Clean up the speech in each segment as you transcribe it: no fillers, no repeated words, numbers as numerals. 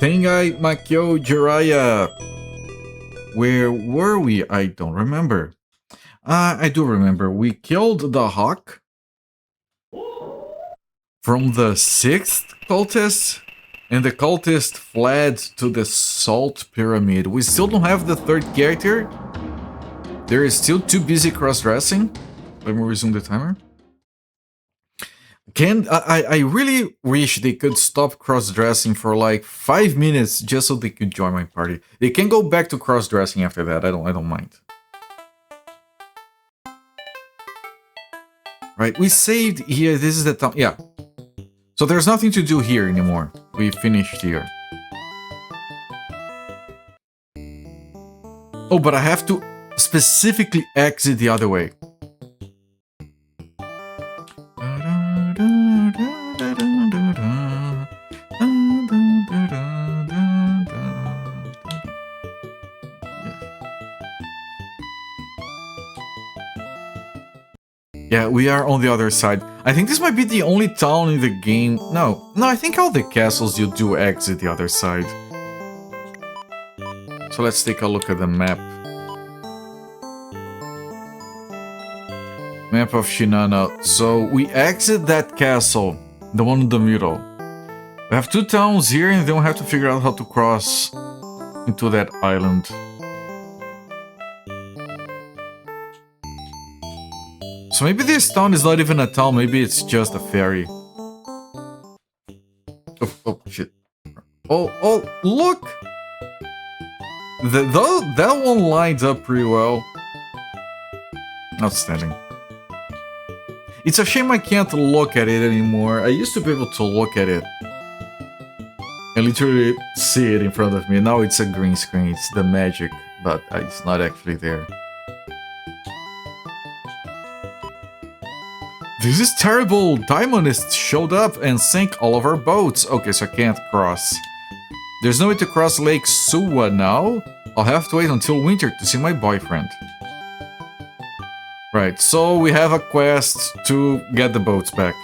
Tengai, Makyō, Jiraiya. Where were we? I don't remember. I do remember. We killed the hawk from the 6th cultist, and the cultist fled to the salt pyramid. We still don't have the 3rd character. They're still too busy cross-dressing. Let me resume the timer. I really wish they could stop cross-dressing for like 5 minutes just so they could join my party. They can go back to cross-dressing after that. I don't mind. Right, we saved here. This is the town. Yeah. So there's nothing to do here anymore. We finished here. Oh, but I have to specifically exit the other way. Yeah, we are on the other side. I think this might be the only town in the game. No, I think all the castles you do exit the other side. So let's take a look at the map. Map of Shinano. So we exit that castle, the one in the middle. We have 2 towns here and then we have to figure out how to cross into that island. So maybe this town is not even a town, maybe it's just a ferry. Oh shit. Oh, look! That one lines up pretty well. Outstanding. It's a shame I can't look at it anymore. I used to be able to look at it and literally see it in front of me. Now it's a green screen, it's the magic, but it's not actually there. This is terrible! Diamondists showed up and sank all of our boats. Okay, so I can't cross. There's no way to cross Lake Suwa now. I'll have to wait until winter to see my boyfriend. Right, so we have a quest to get the boats back.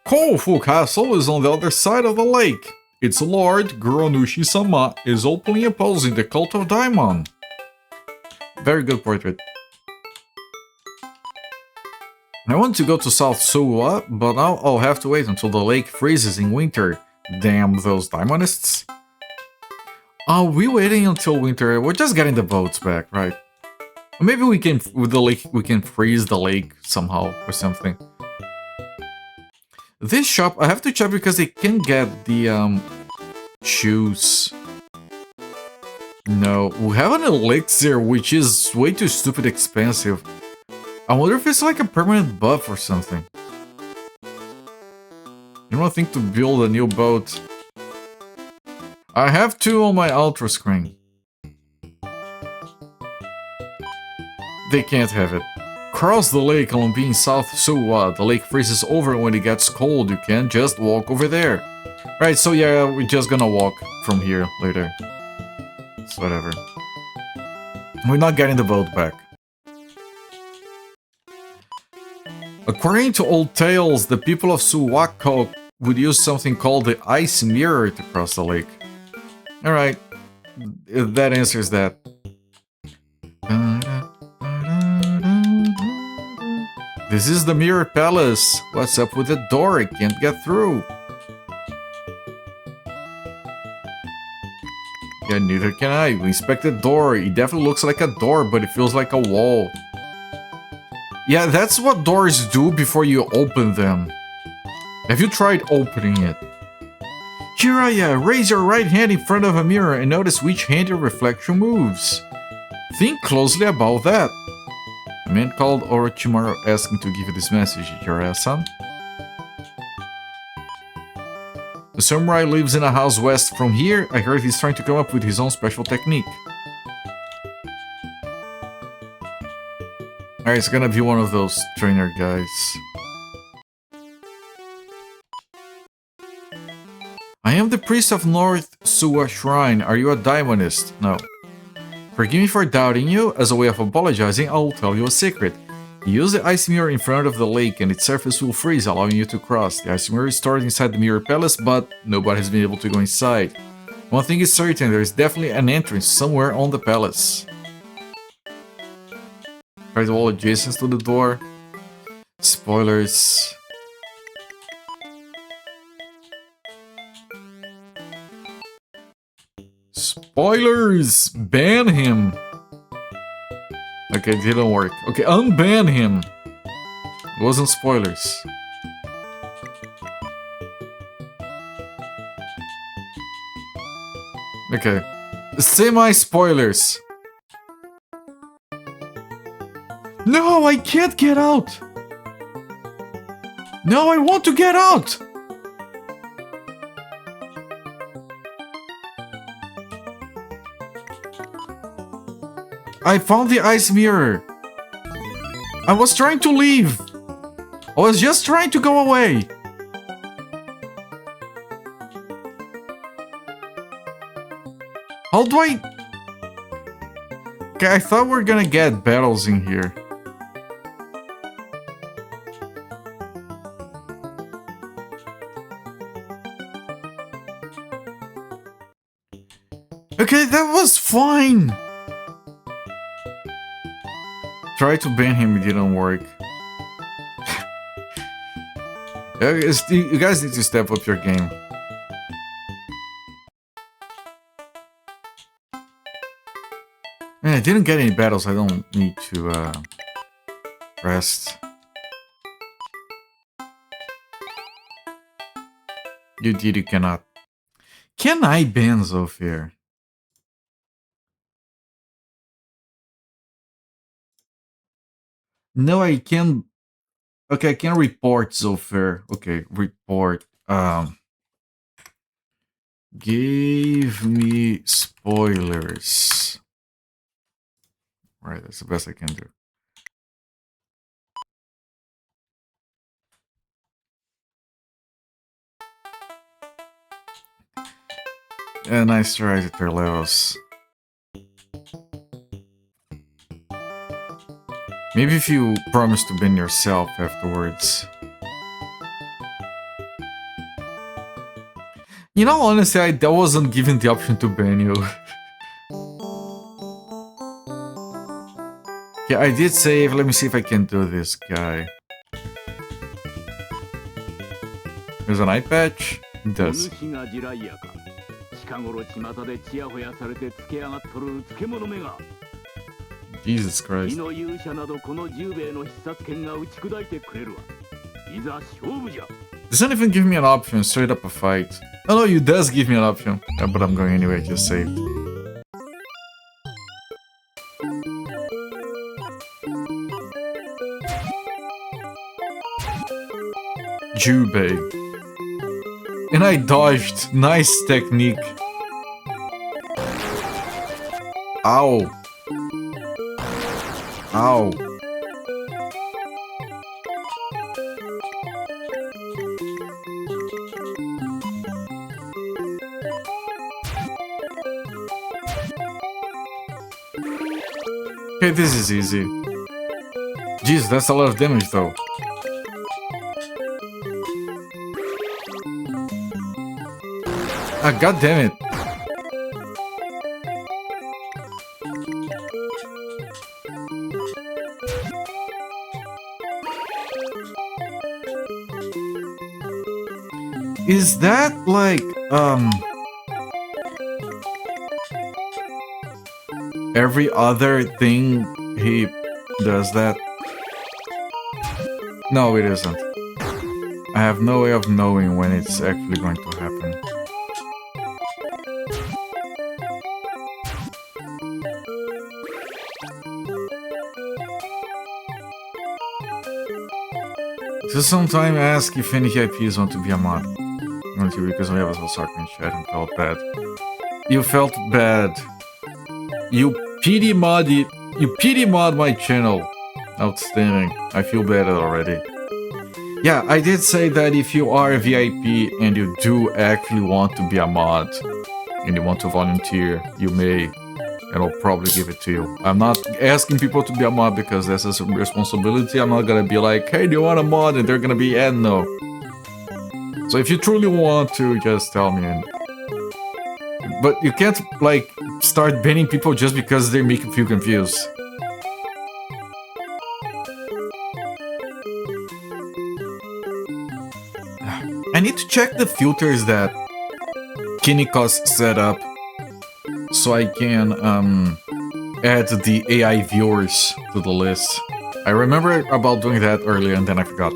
Kofu Castle is on the other side of the lake. Its lord, Guronushi-sama, is openly opposing the cult of Daimon. Very good portrait. I want to go to South Suwa, but now I'll have to wait until the lake freezes in winter. Damn those Daimonists. Are we waiting until winter? We're just getting the boats back, right? Maybe we can, with the lake, we can freeze the lake somehow or something. This shop, I have to check because they can get the shoes. No, we have an elixir which is way too stupid expensive. I wonder if it's like a permanent buff or something. You don't think to build a new boat? I have 2 on my ultra screen. They can't have it. Cross the lake on being South Suwa. The lake freezes over when it gets cold. You can't just walk over there. Right, so yeah, we're just gonna walk from here later. It's whatever. We're not getting the boat back. According to old tales, the people of Suwako would use something called the ice mirror to cross the lake. Alright, that answers that. This is the Mirror Palace. What's up with the door? I can't get through. Yeah, neither can I. We inspected the door. It definitely looks like a door, but it feels like a wall. Yeah, that's what doors do before you open them. Have you tried opening it? Jiraiya, raise your right hand in front of a mirror and notice which hand your reflection moves. Think closely about that. A man called Orochimaru asking to give you this message, Jiraiya-san. The samurai lives in a house west from here. I heard he's trying to come up with his own special technique. Alright, it's gonna be one of those trainer guys. I am the priest of North Suwa Shrine. Are you a Daimonist? No. Forgive me for doubting you. As a way of apologizing, I will tell you a secret. Use the ice mirror in front of the lake and its surface will freeze, allowing you to cross. The ice mirror is stored inside the mirror palace, but nobody has been able to go inside. One thing is certain, there is definitely an entrance somewhere on the palace. Try the wall adjacent to the door. Spoilers. Spoilers! Ban him! Okay, it didn't work. Okay, unban him! It wasn't spoilers. Okay. Semi-spoilers. No, I can't get out! No, I want to get out! I found the ice mirror. I was trying to leave. I was just trying to go away. How do I... Okay, I thought we were gonna get battles in here. Okay, that was fine. Try to ban him, it didn't work. You guys need to step up your game. Man, I didn't get any battles, I don't need to rest. You did, you cannot. Can I ban Zofir? No, I can. Okay, I can report Zofir. Okay, report. Gave me spoilers. Right, that's the best I can do. Yeah, nice try at their levels. Maybe if you promise to ban yourself afterwards. You know, honestly, I wasn't given the option to ban you. Yeah, I did save. Let me see if I can do this guy. There's an eye patch. It does. Jesus Christ. Doesn't even give me an option, straight up a fight. Oh no, you does give me an option. Yeah, but I'm going anyway, just saved. Jubei. And I dodged. Nice technique. Ow. Ow. Okay, this is easy. Jeez, that's a lot of damage though. Ah, god damn it. Is that like, every other thing he does that? No, it isn't. I have no way of knowing when it's actually going to happen. So sometime ask if any VIPs want to be a mod. Not you, because we have a soccer in chat and felt bad. You felt bad. You pity mod my channel. Outstanding. I feel better already. Yeah, I did say that if you are a VIP and you do actually want to be a mod and you want to volunteer, you may. and I'll probably give it to you. I'm not asking people to be a mod because that's a responsibility. I'm not gonna be like, hey, do you want a mod? And they're gonna be, no. So if you truly want to, just tell me. But you can't, like, start banning people just because they make you feel confused. I need to check the filters that Kiniko's set up so I can add the AI viewers to the list. I remember about doing that earlier and then I forgot.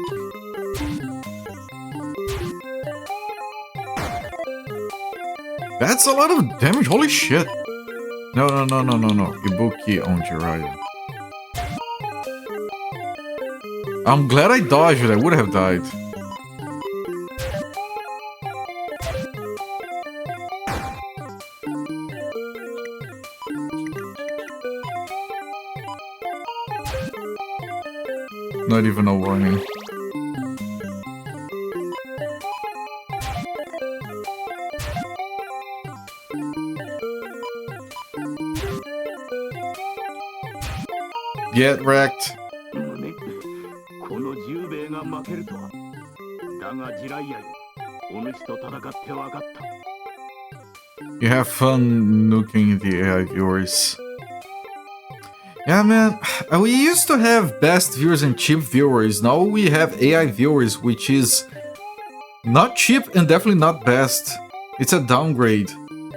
That's a lot of damage, holy shit! No. Ibuki on Jiraiya. I'm glad I dodged it, I would have died. Not even a warning. Get wrecked. You have fun nuking the AI viewers. Yeah, man, we used to have best viewers and cheap viewers. Now we have AI viewers, which is not cheap and definitely not best. It's a downgrade,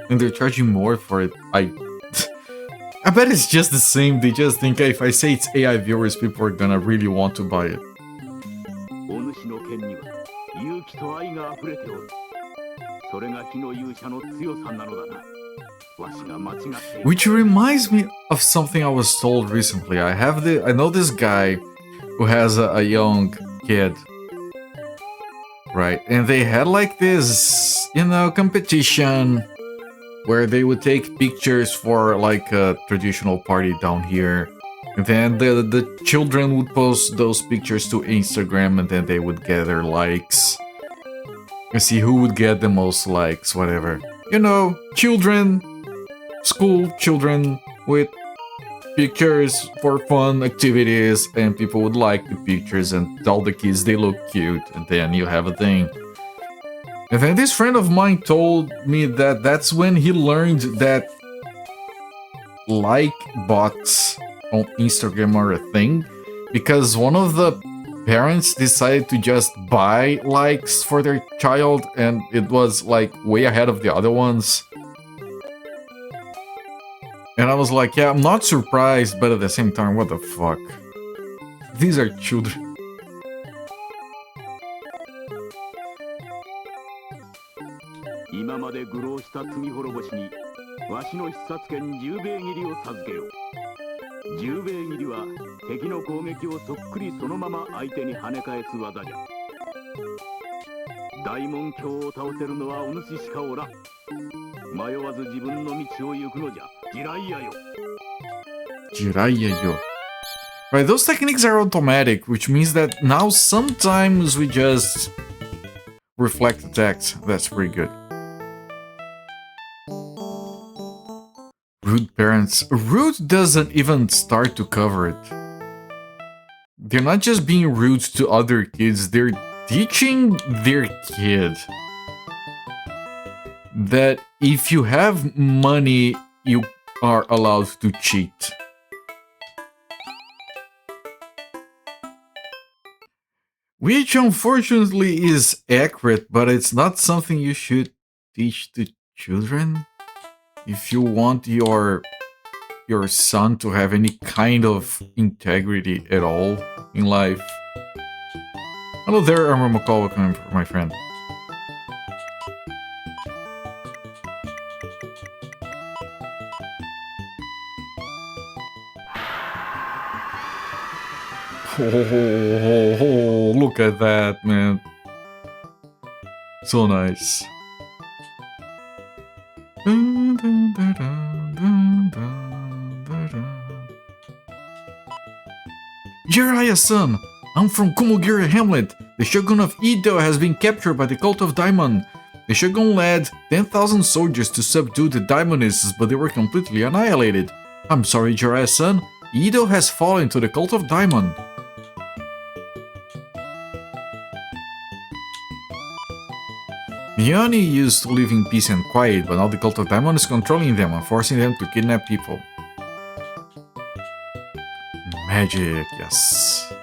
and they're charging more for it. I bet it's just the same. They just think, hey, if I say it's AI viewers, people are gonna really want to buy it. Which reminds me of something I was told recently. I know this guy who has a young kid, right? And they had like this, competition where they would take pictures for like a traditional party down here. And then the children would post those pictures to Instagram and then they would gather likes. And see who would get the most likes, whatever. Children. School children with pictures for fun activities, and people would like the pictures and tell the kids they look cute, and then you have a thing. And then this friend of mine told me that that's when he learned that like bots on Instagram are a thing, because one of the parents decided to just buy likes for their child, and it was like way ahead of the other ones. And I was like, yeah, I'm not surprised, but at the same time, what the fuck? These are children. Jiraiya-yo. Right, those techniques are automatic, which means that now sometimes we just reflect the text. That's pretty good. Rude parents. Rude doesn't even start to cover it. They're not just being rude to other kids, they're teaching their kid that if you have money, you are allowed to cheat. Which unfortunately is accurate, but it's not something you should teach to children. If you want your son to have any kind of integrity at all in life. Hello there, I'm Makyō, welcome my friend. Oh, look at that, man. So nice. Jiraiya-san, I'm from Kumogiri Hamlet. The Shogun of Edo has been captured by the cult of Daimon. The Shogun led 10,000 soldiers to subdue the Daimonists, but they were completely annihilated. I'm sorry, Jiraiya-san. Ido has fallen to the cult of Daimon. Miyani used to live in peace and quiet, but now the cult of Daimon is controlling them and forcing them to kidnap people. Magic, yes.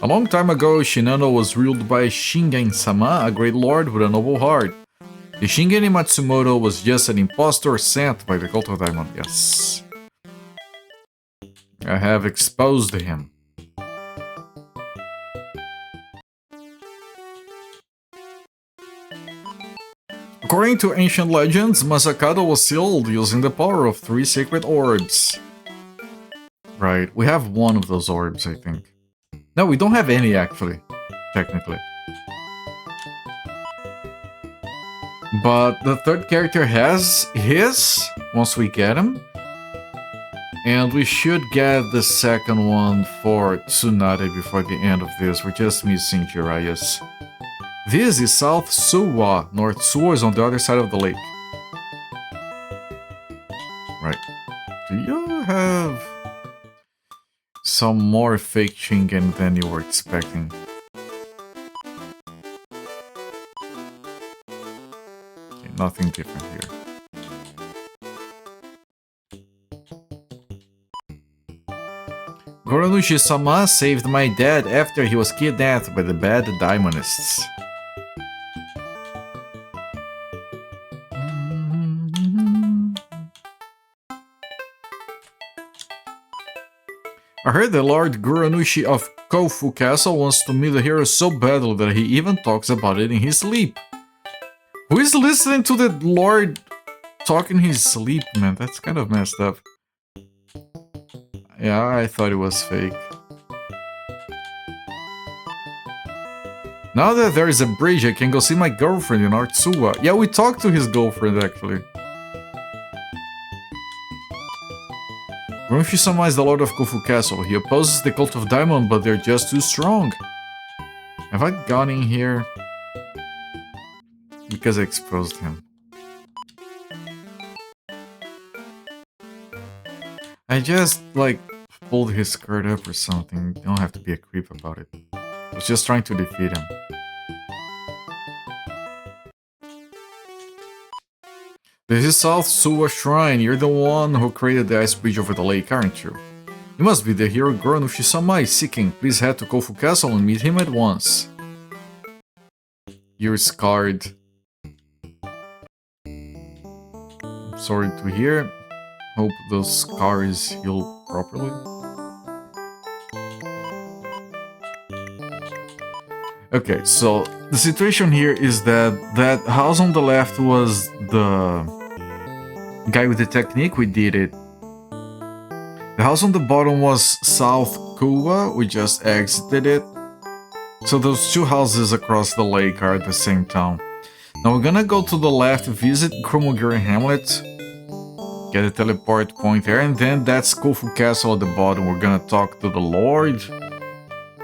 A long time ago, Shinano was ruled by Shingen-sama, a great lord with a noble heart. The Shingen Matsumoto was just an impostor sent by the cult of Daimon, yes. I have exposed him. According to ancient legends, Masakado was sealed using the power of 3 sacred orbs. Right, we have one of those orbs, I think. No, we don't have any, actually, technically. But the third character has his, once we get him. And we should get the second one for Tsunade before the end of this. We're just missing Jiraiya's. This is South Suwa. North Suwa is on the other side of the lake. Right. Do you have some more fake Shingen than you were expecting? Okay, nothing different here. Goronushi-sama saved my dad after he was kidnapped by the bad Daimonists. I heard the Lord Goronushi of Kofu Castle wants to meet the hero so badly that he even talks about it in his sleep. Who is listening to the Lord talk in his sleep, man? That's kind of messed up. Yeah, I thought it was fake. Now that there is a bridge, I can go see my girlfriend in Artsuwa. Yeah, we talked to his girlfriend, actually. Goronushi-sama is the Lord of Kofu Castle. He opposes the cult of Daimon, but they're just too strong. Have I gone in here? Because I exposed him. I just, like, pulled his skirt up or something. You don't have to be a creep about it. I was just trying to defeat him. This is South Suwa Shrine. You're the one who created the ice bridge over the lake, aren't you? You must be the hero Goronushi-sama is seeking. Please head to Kofu Castle and meet him at once. You're scarred. I'm sorry to hear. Hope those scars heal properly. Okay, so the situation here is that house on the left was the guy with the technique, we did it. The house on the bottom was South Kuwa, we just exited it. So those two houses across the lake are the same town. Now we're gonna go to the left, visit Kromogiri Hamlet, get a teleport point there, and then that's Kofu Castle at the bottom. We're gonna talk to the Lord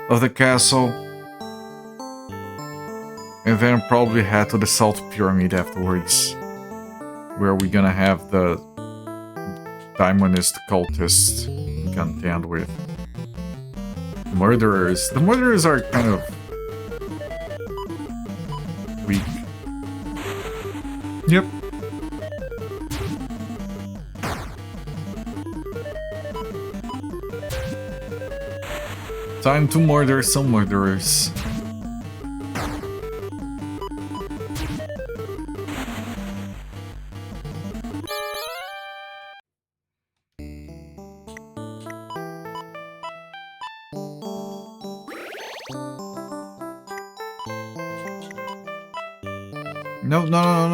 of the castle. And then probably head to the South Pyramid afterwards, where we're gonna have the Daimonist cultists contend with murderers. The murderers are kind of weak. Yep. Time to murder some murderers. No,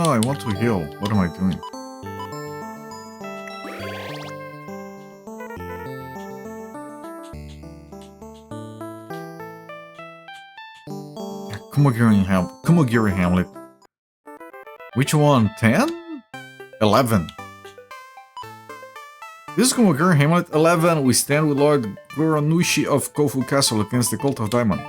I want to heal. What am I doing? Kumogiri Hamlet. Which one? 10? 11. This is Kumogiri Hamlet 11. We stand with Lord Goronushi of Kofu Castle against the cult of Daimon.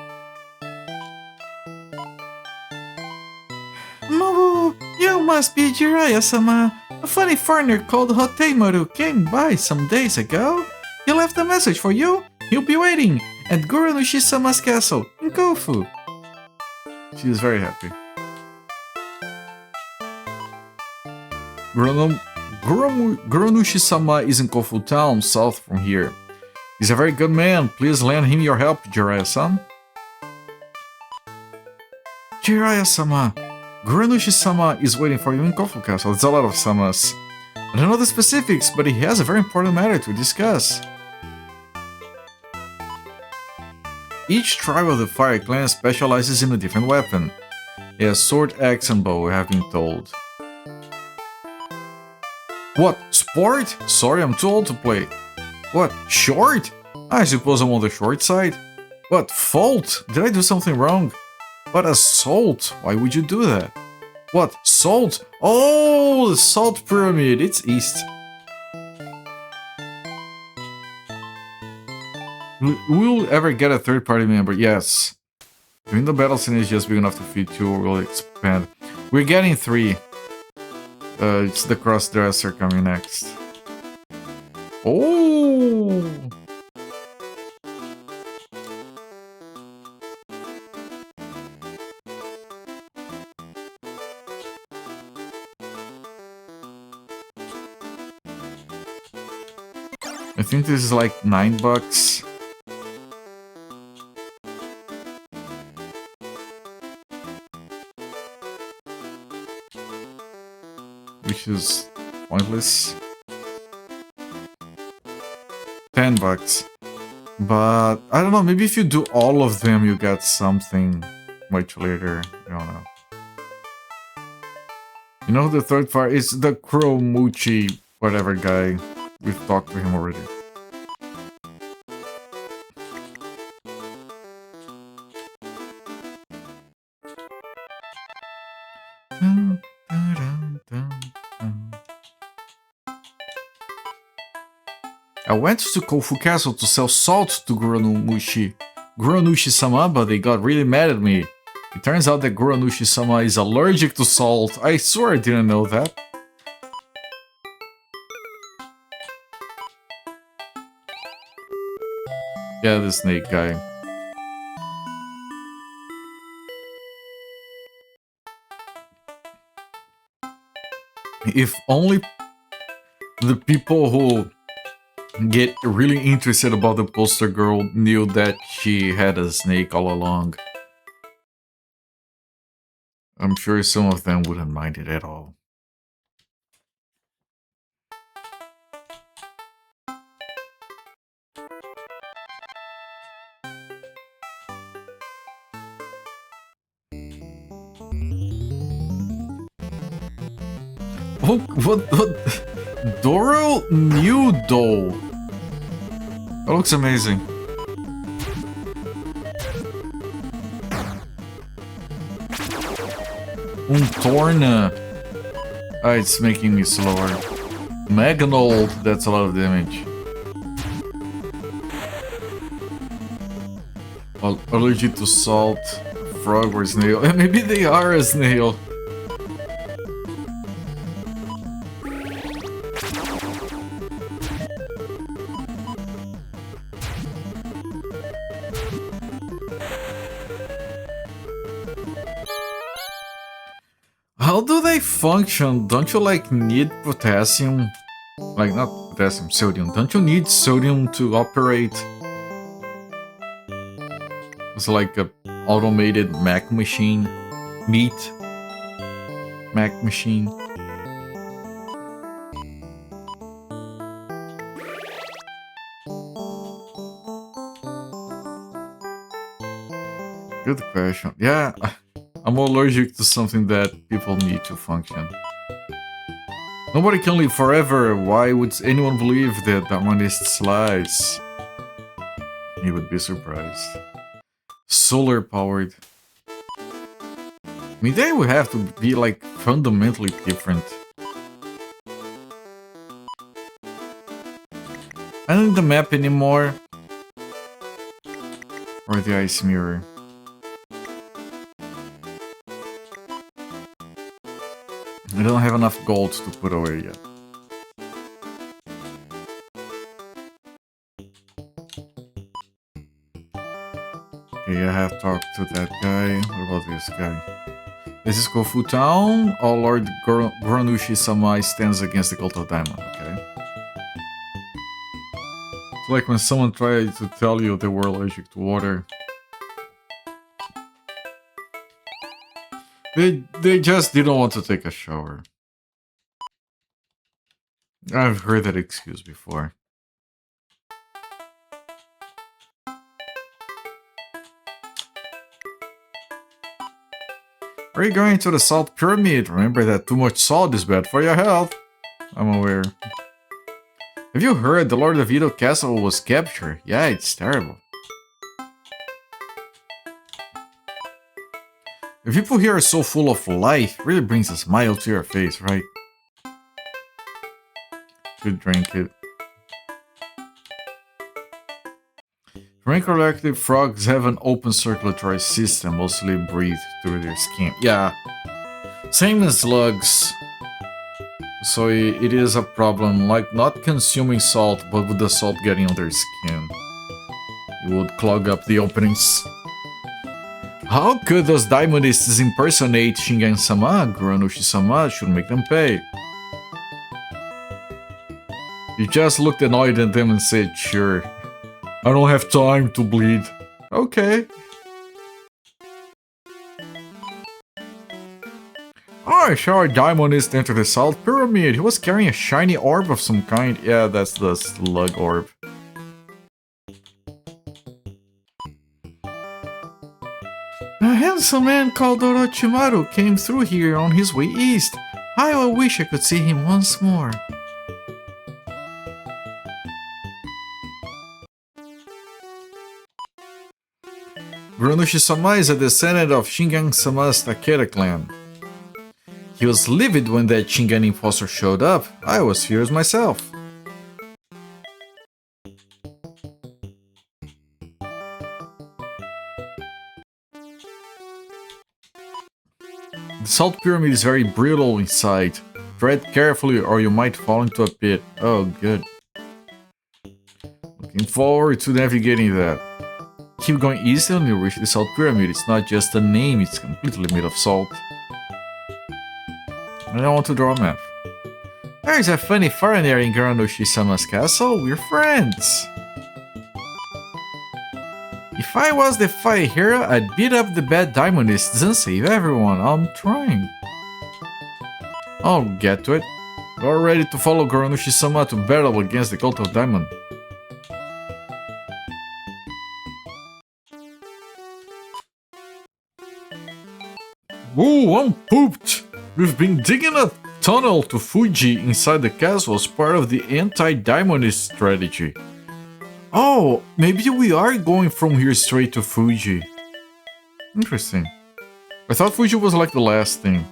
must be Jiraiya-sama. A funny foreigner called Hoteimaru came by some days ago. He left a message for you. He'll be waiting at Guranushi-sama's castle in Kofu. She is very happy. Guranushi-sama is in Kofu town, south from here. He's a very good man. Please lend him your help, Jiraiya-san. Jiraiya-sama. Guranushi-sama is waiting for you in Kofu Castle. It's a lot of samas. I don't know the specifics, but he has a very important matter to discuss. Each tribe of the Fire Clan specializes in a different weapon. He has sword, axe, and bow, I have been told. What? Sport? Sorry, I'm too old to play. What? Short? I suppose I'm on the short side. What? Fault? Did I do something wrong? But assault? Why would you do that? What? Salt? Oh, the salt pyramid. It's east. Will ever get a third-party member? Yes. When the battle scene is just big enough to fit 2, we'll expand. We're getting 3. It's the cross-dresser coming next. Oh! I think this is like $9. Which is pointless. $10. But I don't know, maybe if you do all of them you get something much later. I don't know. You know the third part is the Kuromuchi whatever guy. We've talked to him already. I went to Kofu Castle to sell salt to Guranushi-sama, but they got really mad at me. It turns out that Guranushi-sama is allergic to salt. I swear I didn't know that. Yeah, the snake guy. If only the people who get really interested about the poster girl knew that she had a snake all along. I'm sure some of them wouldn't mind it at all. Oh, what? Doro Nudo. That looks amazing. Torna. Ah, it's making me slower. Magnold, that's a lot of damage. Allergic to salt, frog or snail. Maybe they are a snail. How do they function? Don't you like need potassium? Like not potassium, sodium. Don't you need sodium to operate? It's like a automated Mac machine. Meat. Mac machine. Good question. Yeah. I'm allergic to something that people need to function. Nobody can live forever. Why would anyone believe that Darwinists lies? You would be surprised. Solar powered. I mean, they would have to be like fundamentally different. I don't need the map anymore. Or the ice mirror. I don't have enough gold to put away yet. Okay, I have talked to that guy. What about this guy? This is Kofu Town. Oh, Lord Granushi-sama stands against the cult of diamond. Okay. It's like when someone tried to tell you they were allergic to water. They just didn't want to take a shower. I've heard that excuse before. Are you going to the Salt Pyramid? Remember that too much salt is bad for your health. I'm aware. Have you heard the Lord of Edo Castle was captured? Yeah, it's terrible. The people here are so full of life, really brings a smile to your face, right? Should drink it. Rank-reactive frogs have an open circulatory system, mostly breathe through their skin. Yeah, same as slugs. So it is a problem, like not consuming salt, but with the salt getting on their skin. It would clog up the openings. How could those diamondists impersonate Shingen-sama? Granushi-sama should make them pay. You just looked annoyed at them and said, sure. I don't have time to bleed. Okay. I saw a diamondist enter the Salt Pyramid. He was carrying a shiny orb of some kind. Yeah, that's the slug orb. A handsome man called Orochimaru came through here on his way east. I wish I could see him once more. Granushi-sama is a descendant of Shingen-sama's Takeda clan. He was livid when that Shingen imposter showed up. I was furious myself. The Salt Pyramid is very brittle inside. Tread carefully or you might fall into a pit. Oh, good. Looking forward to navigating that. Keep going east and you'll reach the Salt Pyramid. It's not just a name, it's completely made of salt. I don't want to draw a map. There's a funny foreigner in Granushi-sama's castle. We're friends. If I was the fire hero, I'd beat up the bad diamondists and save everyone. I'm trying. I'll get to it. We're ready to follow Granushi-sama to battle against the cult of diamond. Ooh, I'm pooped! We've been digging a tunnel to Fuji inside the castle as part of the anti-diamondist strategy. Oh, maybe we are going from here straight to Fuji. Interesting. I thought Fuji was like the last thing.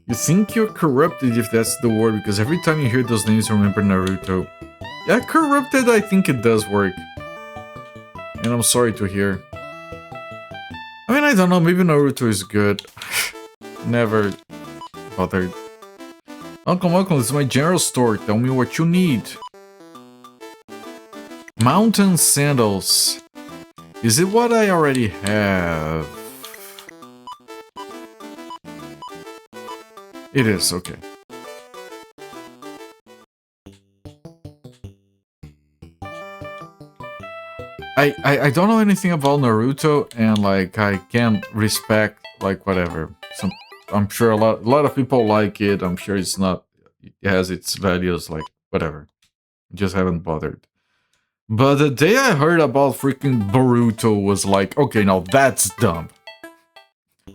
You think you're corrupted if that's the word, because every time you hear those names, remember Naruto. Yeah, corrupted, I think it does work. And I'm sorry to hear. I mean, I don't know, maybe Naruto is good. Never bothered. Uncle, this is my general store. Tell me what you need. Mountain sandals. Is it what I already have? It is, okay. I don't know anything about Naruto, and like I can't respect like whatever. I'm sure a lot of people like it. I'm sure it has its values, like whatever. Just haven't bothered. But the day I heard about freaking Boruto was like, okay, now that's dumb.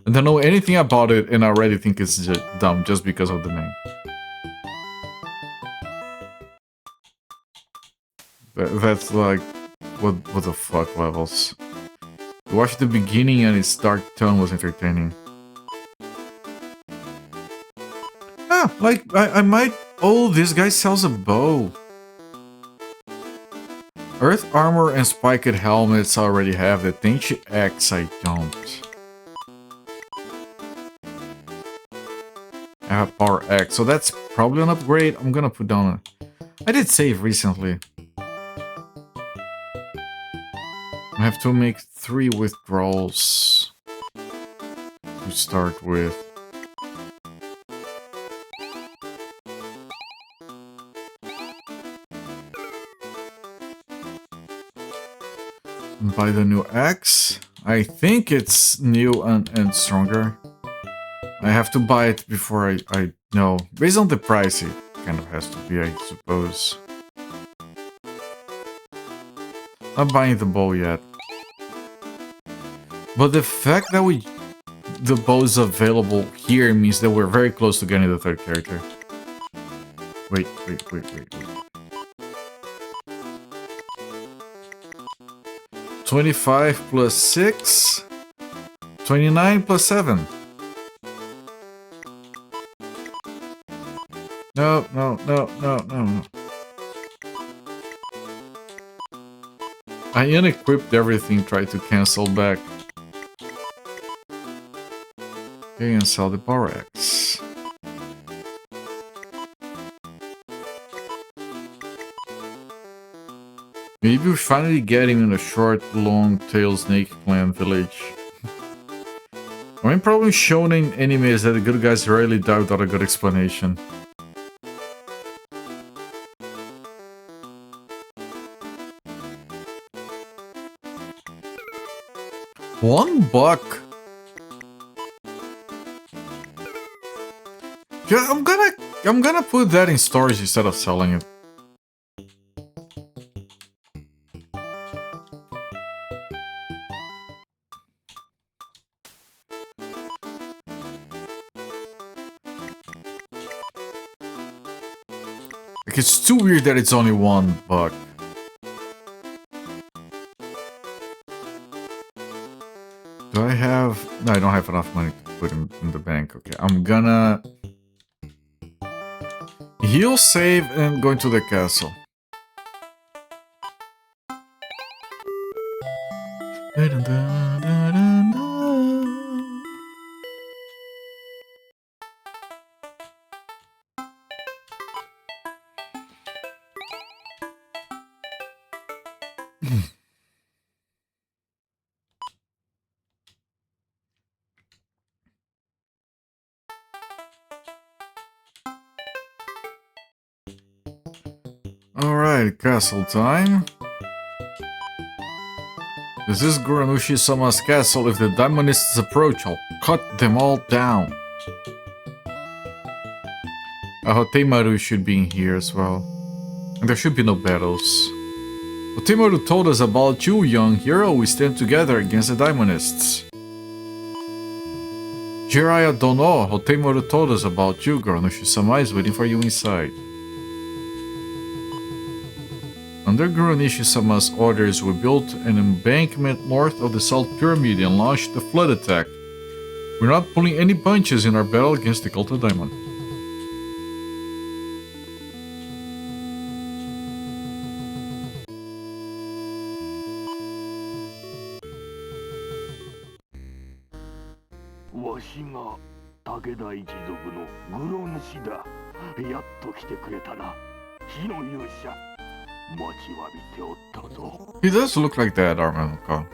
I don't know anything about it, and I already think it's just dumb just because of the name. That's like, what the fuck levels. I watched the beginning and its dark tone was entertaining. Ah, like, I might... Oh, this guy sells a bow. Earth armor and spiked helmets I already have. The Tenchi X I don't. have Power X, so that's probably an upgrade. I'm gonna put down I did save recently. I have to make 3 withdrawals to start with. Buy the new X. I think it's new and stronger. I have to buy it before I know. Based on the price, it kind of has to be, I suppose. Not buying the bow yet. But the fact that the bow is available here means that we're very close to getting the 3rd character. Wait. 25 plus 6. 29 plus 7. No. I unequipped everything, tried to cancel back. Okay, and sell the Power X. Maybe we finally get him in a short, long-tail snake clan village. The main problem shown in anime is that the good guys rarely die without a good explanation. $1? Yeah, I'm gonna put that in storage instead of selling it. Like, it's too weird that it's only $1. Do I have... No, I don't have enough money to put in the bank. Okay, I'm gonna... heal, save, and go into the castle. Alright, castle time. This is Guranushi-sama's castle. If the Daimonists approach, I'll cut them all down. Hoteimaru should be in here as well. And there should be no battles. Hoteimaru told us about you, young hero. We stand together against the Daimonists. Jiraiya don't know. Hoteimaru told us about you. Guranushi-sama is waiting for you inside. Under Guranushi-sama's orders, we built an embankment north of the Salt Pyramid and launched the flood attack. We're not pulling any punches in our battle against the Cult of Daimon. He does look like that, Armanka.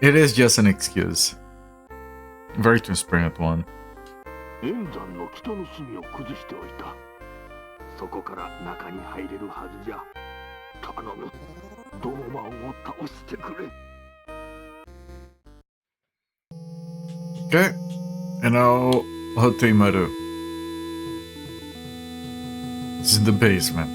It is just an excuse. Very transparent one. Okay, and now Hoteimaru. It's in the basement.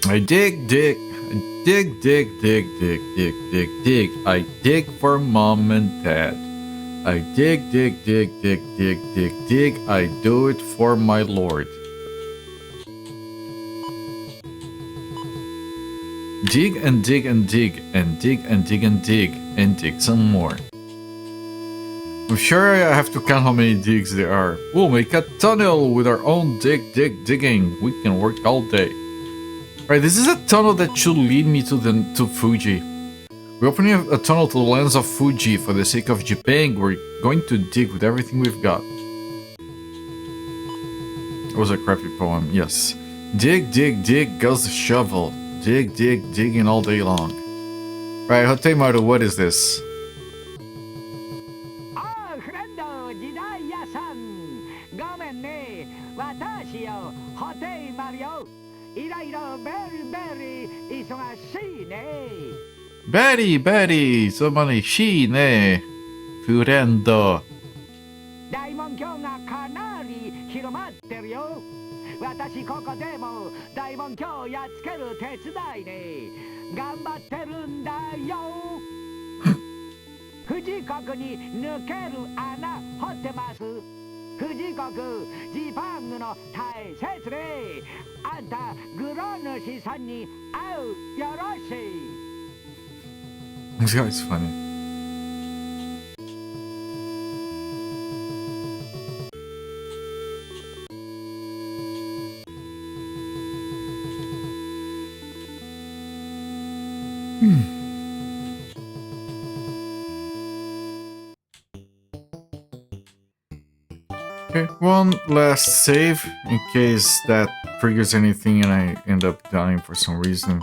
I dig. I dig for mom and dad. I dig. I do it for my lord. Dig and dig and dig and dig and dig and dig and dig some more. I'm sure I have to count how many digs there are. We'll make a tunnel with our own digging. We can work all day. Right, this is a tunnel that should lead me to Fuji. We're opening a tunnel to the lands of Fuji for the sake of Japan. We're going to dig with everything we've got. It was a crappy poem, yes. Dig, dig, dig goes the shovel. Dig, dig, digging all day long. Right, Hoteimaru, what is this? Oh, friendo, Ziria-san. Gomen ne, watashi yo, Hoteimaru. Irairo very isogashii ne. Very, so many shi ne. Furendo. 大門橋がかなり広まってるよ。私ここでも大門橋をやっつける手伝いね。頑張ってるんだよ。富士国に抜ける穴掘ってます。富士国ジパングの大切で。あんたグロ主さんに会うよろしい。This guy's funny. Okay, one last save in case that triggers anything and I end up dying for some reason.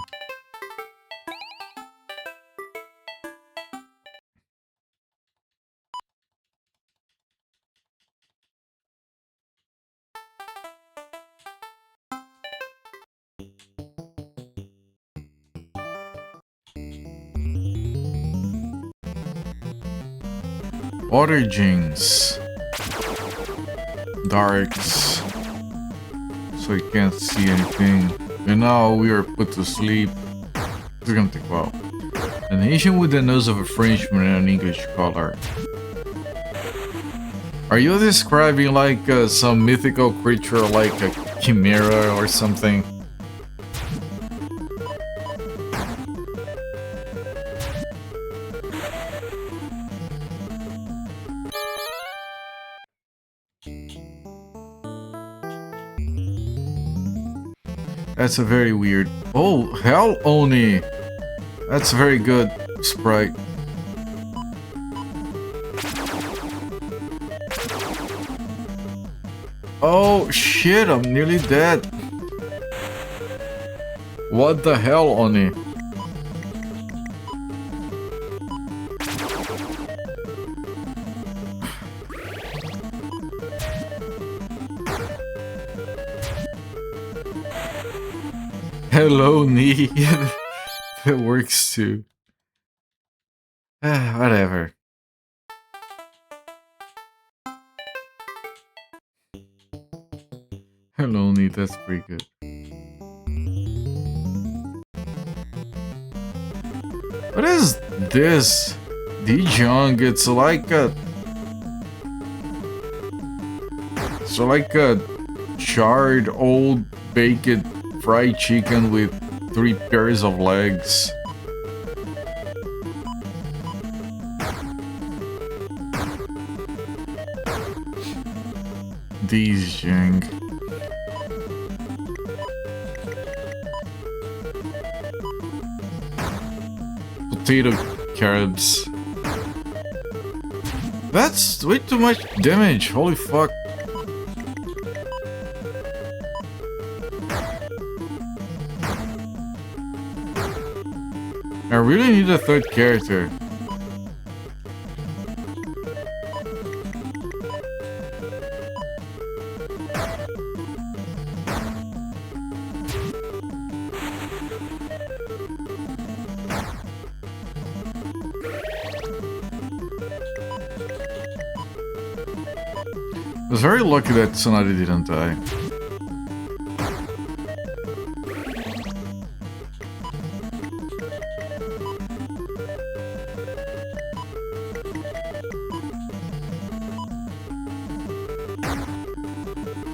Water Jinx. Darks. So you can't see anything. And now we are put to sleep. This is gonna take a while. An Asian with the nose of a Frenchman and an English scholar. Are you describing like some mythical creature like a chimera or something? That's a very weird... Oh, Hell Oni! That's a very good sprite. Oh shit, I'm nearly dead. What the hell, Oni? Hello, knee. That works too. Whatever. Hello, knee. That's pretty good. What is this? Dijong, it's like a... It's like a charred old baked fried chicken with 3 pairs of legs. Dijong. Potato carrots. That's way too much damage, holy fuck. I really need a 3rd character. I was very lucky that Tsunade didn't die.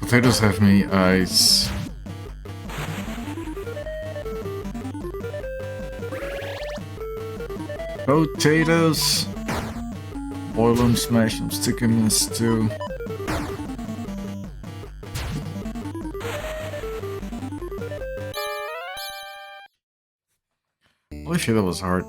Potatoes have many eyes. Potatoes. Boil them, smash them, stick them in the stew. Holy shit, that was hard.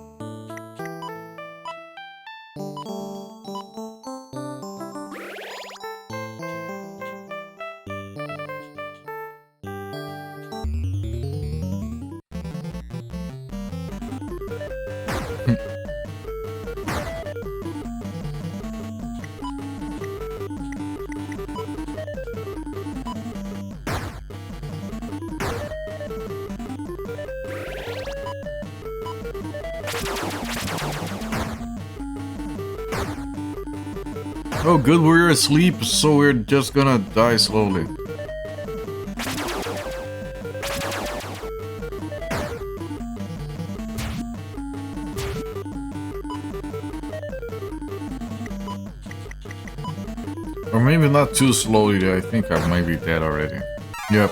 Oh, good, we're asleep, so we're just gonna die slowly. Or maybe not too slowly, I think I might be dead already. Yep.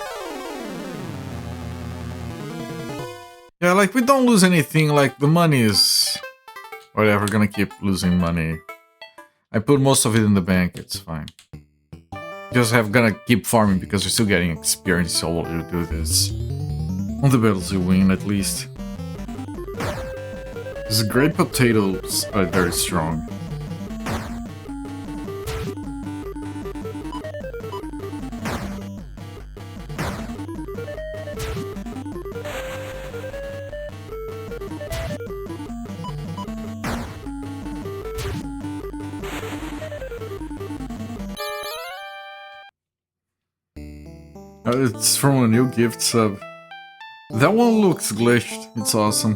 Yeah, like, we don't lose anything, like, the money is... Whatever, we're gonna keep losing money. I put most of it in the bank, it's fine. Just gonna keep farming because we're still getting experience, so we'll do this. On the battles you win, at least. These great potatoes are very strong. It's from a new gift sub. That one looks glitched. It's awesome.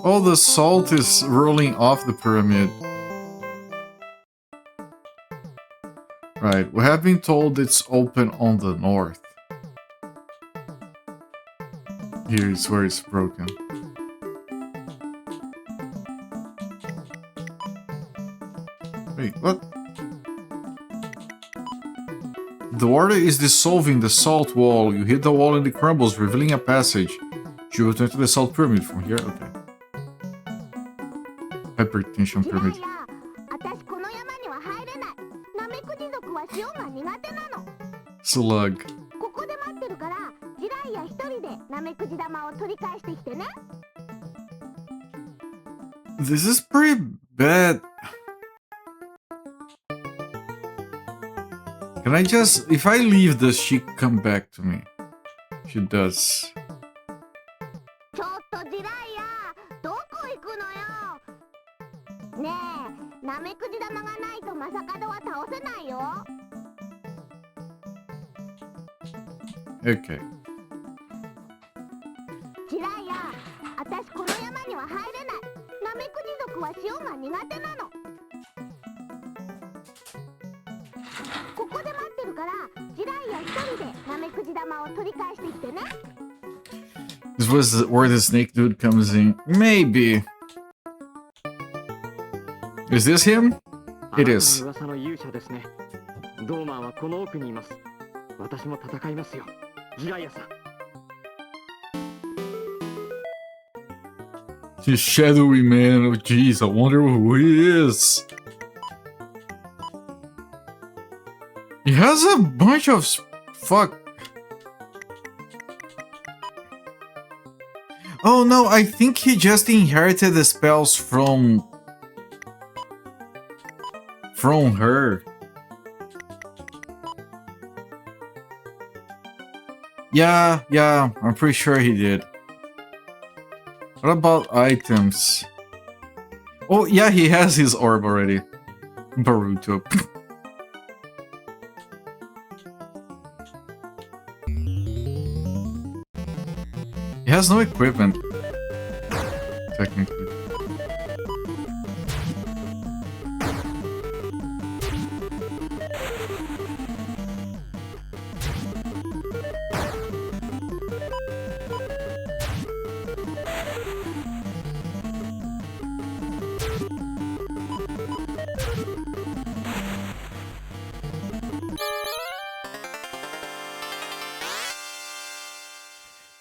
Oh, the salt is rolling off the pyramid. Right, we have been told it's open on the north. Here's where it's broken. Wait, what? The water is dissolving the salt wall. You hit the wall and it crumbles, revealing a passage. You return to the salt pyramid from here? Okay. Hypertension pyramid. Slug. This is pretty bad. Can I just... If I leave, does she come back to me? She does. Okay. This was where the snake dude comes in. Maybe. Is this him? It is. The shadowy man. Oh jeez, I wonder who he is. He has a bunch of fuck. Oh no, I think he just inherited the spells from her. Yeah, I'm pretty sure he did. What about items? Oh yeah, he has his orb already. Baruto. He has no equipment, technically.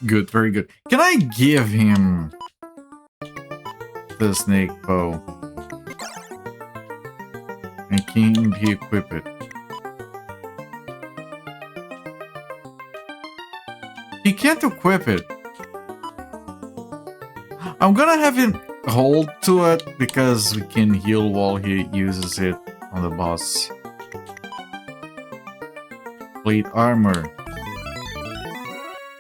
Good, very good. Can I give him the snake bow? And can he equip it? He can't equip it. I'm gonna have him hold to it because we can heal while he uses it on the boss. Plate armor.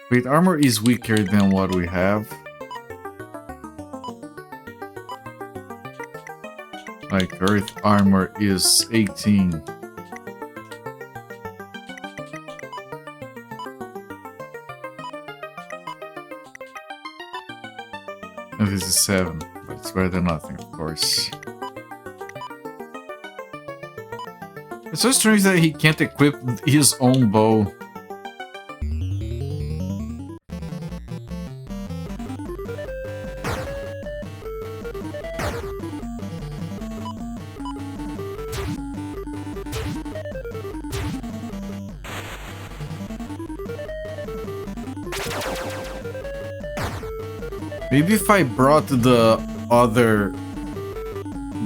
Plate armor is weaker than what we have. Like earth armor is 18. And this is 7, but it's better than nothing, of course. It's so strange that he can't equip his own bow. Maybe if I brought the other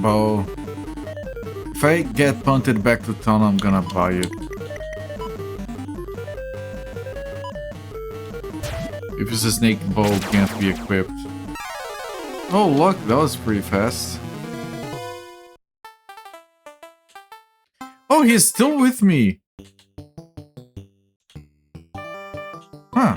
bow... If I get punted back to town, I'm gonna buy it. If it's a snake bow, can't be equipped. Oh look, that was pretty fast. Oh, he's still with me! Huh.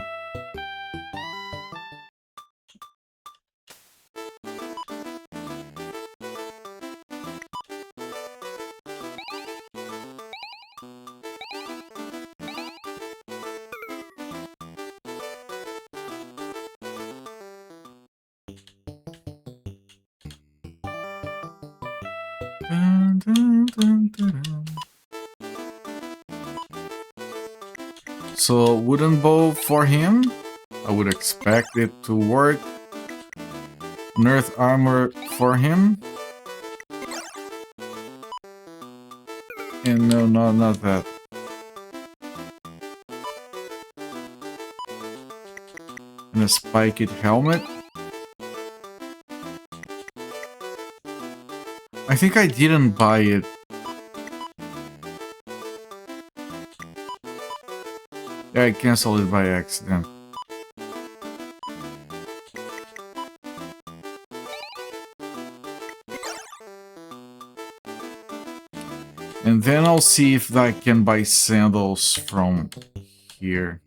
Dun, dun, dun, dun, dun. So, wooden bow for him? I would expect it to work. Earth armor for him? And no, not that. And a spiked helmet? I think I didn't buy it. Yeah, I canceled it by accident. And then I'll see if I can buy sandals from here.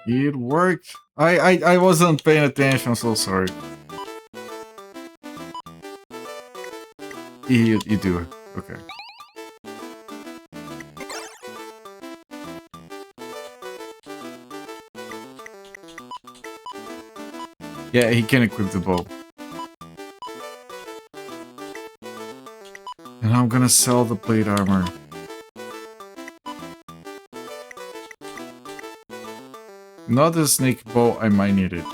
It worked. I wasn't paying attention, so sorry. You do. Okay. Yeah, he can equip the bow. And I'm gonna sell the plate armor. Not the snake bow, I might need it.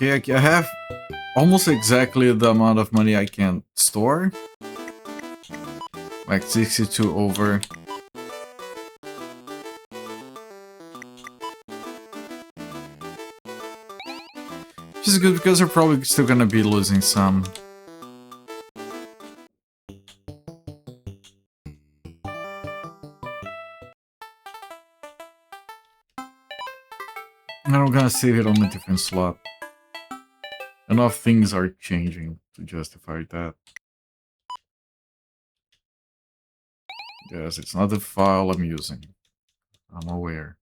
Okay, I have almost exactly the amount of money I can store. Like 62 over. Which is good because we're probably still gonna be losing some. And I'm gonna save it on a different slot. Enough things are changing to justify that. Yes, it's not the file I'm using. I'm aware.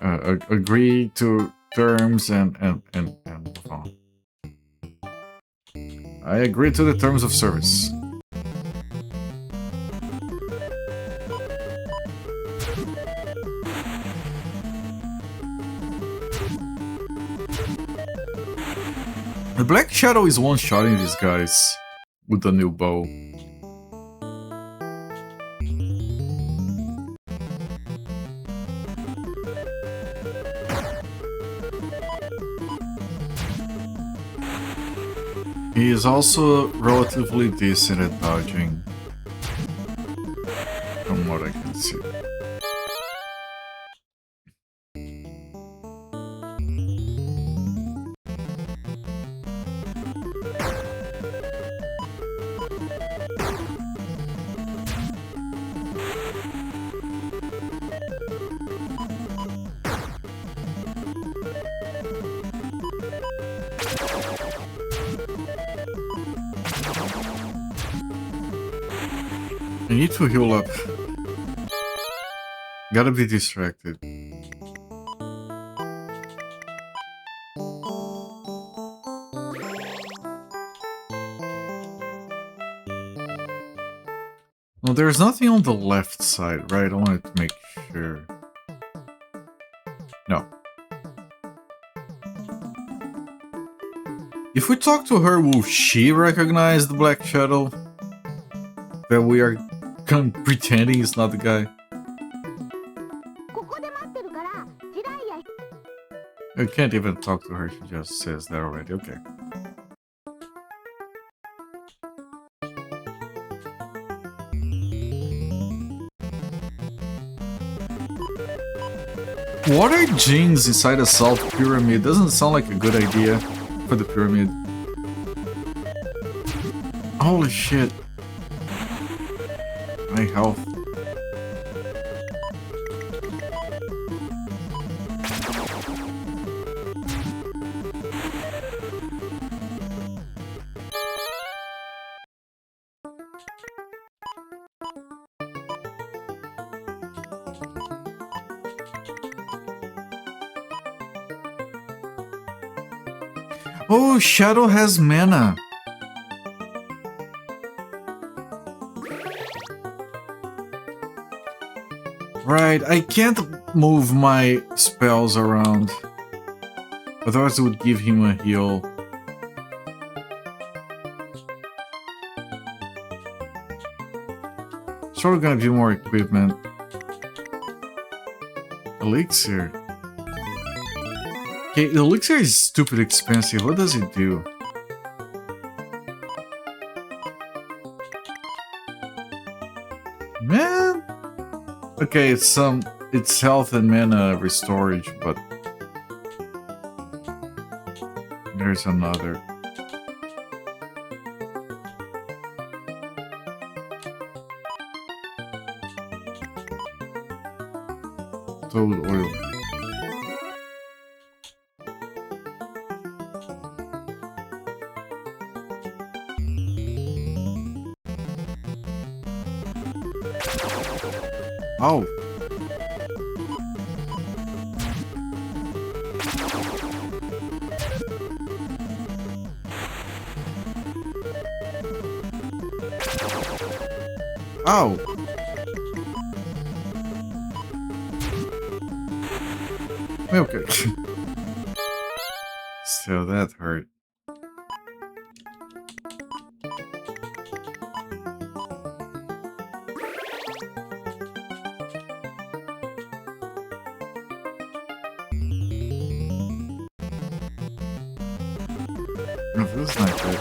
Agree to terms and move on. I agree to the terms of service. The Black Shadow is one-shotting these guys with the new bow. He is also relatively decent at dodging, from what I can see. I need to heal up. Gotta be distracted. No, there's nothing on the left side, right? I wanted to make sure. No. If we talk to her, will she recognize the Black Shadow? That we are pretending it's not the guy? I can't even talk to her, she just says that already, okay. Water genes inside a salt pyramid doesn't sound like a good idea for the pyramid. Holy shit. My health. Oh, Shadow has mana. Right, I can't move my spells around. Otherwise it would give him a heal. Sort of gonna do more equipment. Elixir. Okay, the elixir is stupid expensive. What does it do? Man. Okay, it's health and mana restorage, but there's another. Toad oil. Oh. Oh. Okay. So that hurt. No, this is not good.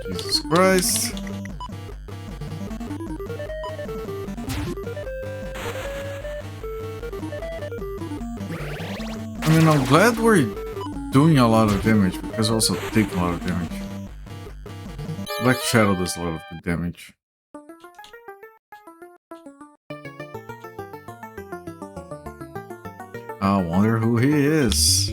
Jesus Christ. I mean, I'm glad we're doing a lot of damage, because we're also taking a lot of damage. Black Shadow does a lot of good damage. I wonder who he is.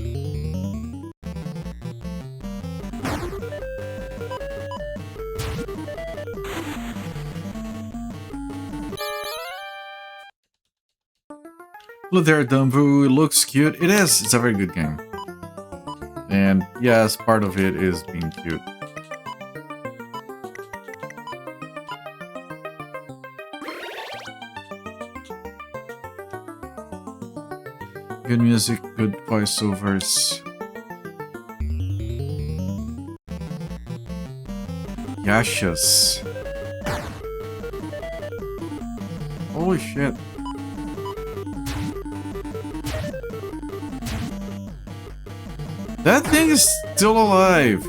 Look there, Dumbu. It looks cute. It is. It's a very good game. And yes, part of it is being cute. Good music, good voiceovers. gaseous. Holy shit. That thing is still alive.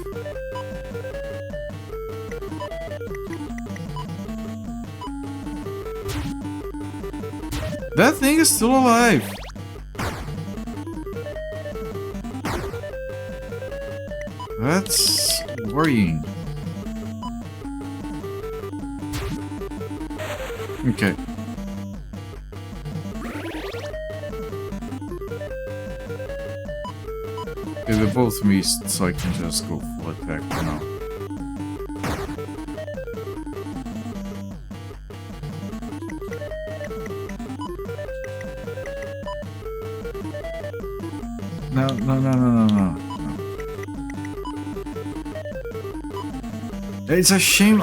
That thing is still alive. That's worrying. Okay. Okay, they both missed, so I can just go full attack for now. No. It's a shame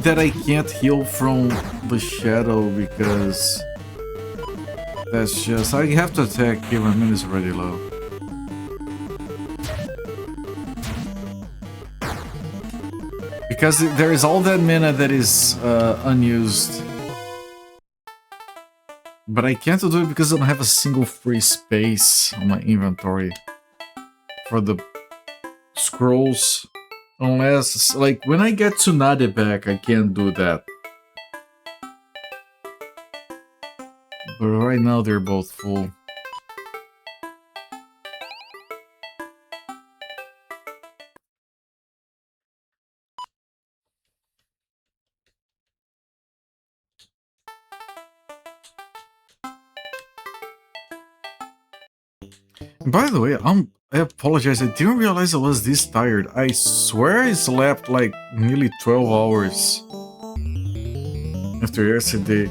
that I can't heal from the shadow because that's just I have to attack him. My mana is already low. Because there is all that mana that is unused. But I can't do it because I don't have a single free space on my inventory for the scrolls. Unless, like, when I get Tsunade back, I can't do that. But right now they're both full. By the way, I apologize, I didn't realize I was this tired. I swear I slept like nearly 12 hours after yesterday.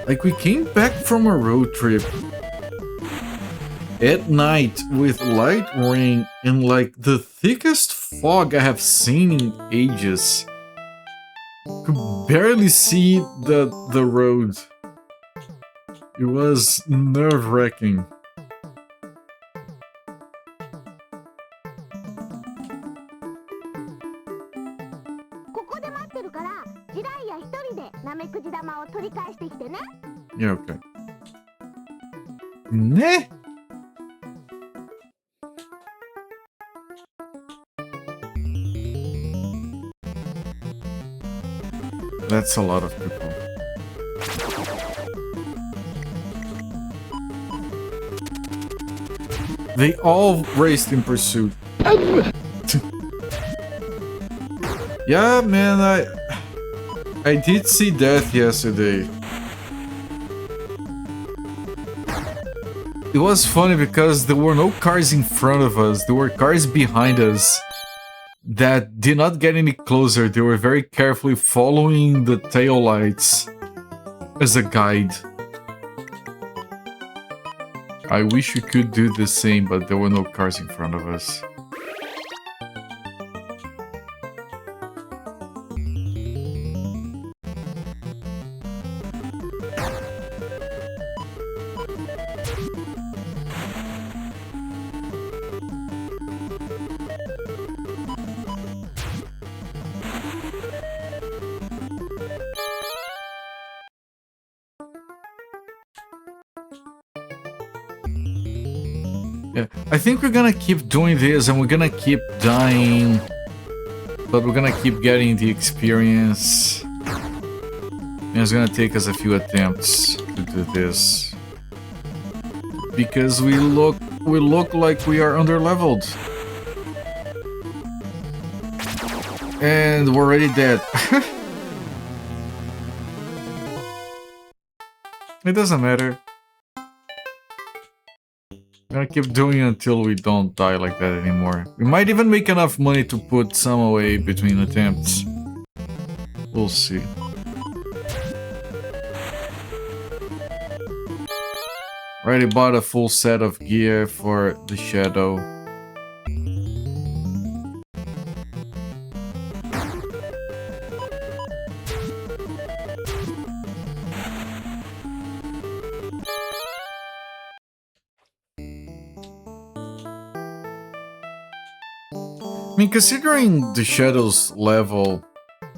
Like, we came back from a road trip at night with light rain and like the thickest fog I have seen in ages. Could barely see the road. It was nerve-wracking. Yeah, okay. Nah. That's a lot of people. They all raced in pursuit. Yeah, man, I did see death yesterday. It was funny because there were no cars in front of us, there were cars behind us that did not get any closer. They were very carefully following the tail lights as a guide. I wish we could do the same, but there were no cars in front of us. Yeah, I think we're gonna keep doing this and we're gonna keep dying, but we're gonna keep getting the experience. And it's gonna take us a few attempts to do this. Because we look like we are underleveled. And we're already dead. It doesn't matter. We're gonna keep doing it until we don't die like that anymore. We might even make enough money to put some away between attempts. We'll see. Already bought a full set of gear for the shadow. mean, considering the Shadow's level,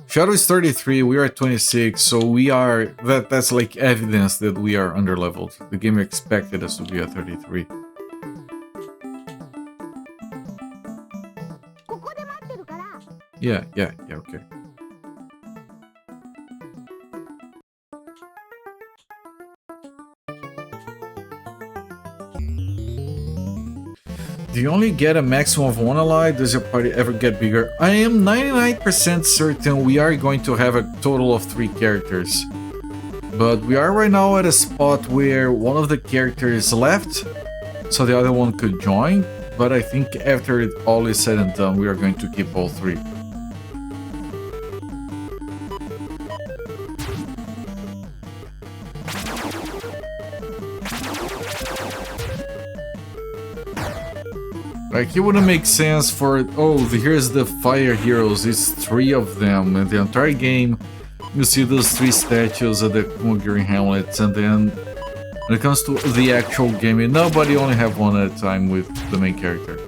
Shadow is 33, we are at 26, so we are... That's like evidence that we are underleveled. The game expected us to be at 33. Yeah, okay. Do you only get a maximum of one ally? Does your party ever get bigger? I am 99% certain we are going to have a total of 3 characters. But we are right now at a spot where one of the characters left, so the other one could join. But I think after it all is said and done, we are going to keep all 3. Like, it wouldn't make sense for, oh, here's the fire heroes, it's 3 of them, and the entire game you see those 3 statues at the Kumagiri Hamlets, and then when it comes to the actual game, nobody only have one at a time with the main character.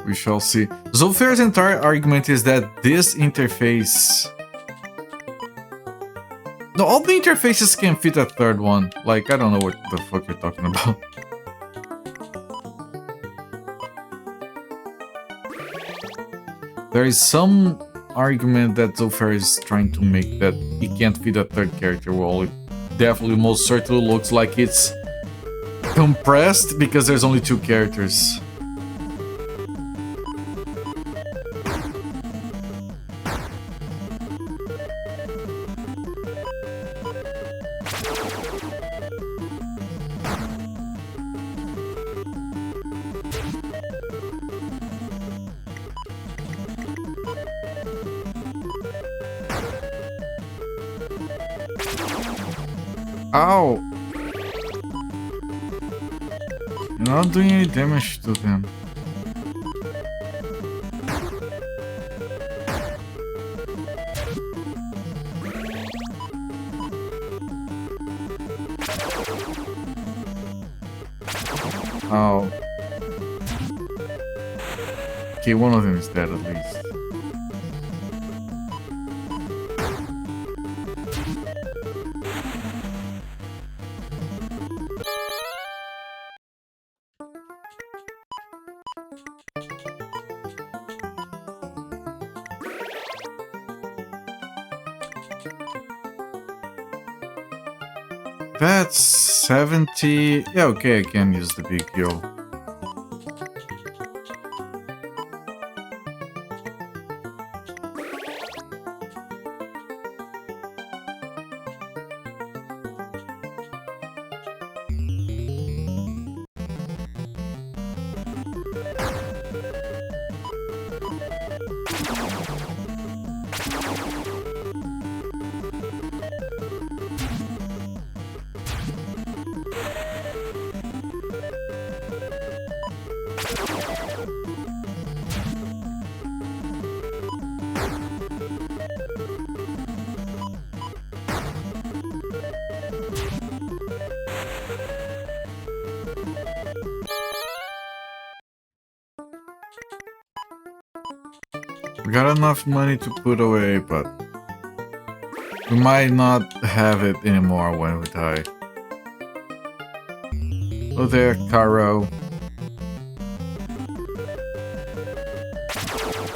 We shall see. Zulfair's entire argument is that this interface... No, all the interfaces can fit a 3rd one. Like, I don't know what the fuck you're talking about. There is some argument that Zulfair is trying to make that he can't fit a 3rd character. Well, it definitely most certainly looks like it's compressed because there's only 2 characters. Ow! You're not doing any damage to them. Oh. Okay, one of them is dead at least. That's 70... Yeah, okay, I can use the big yo. We got enough money to put away, but we might not have it anymore when we die. Oh there, Caro.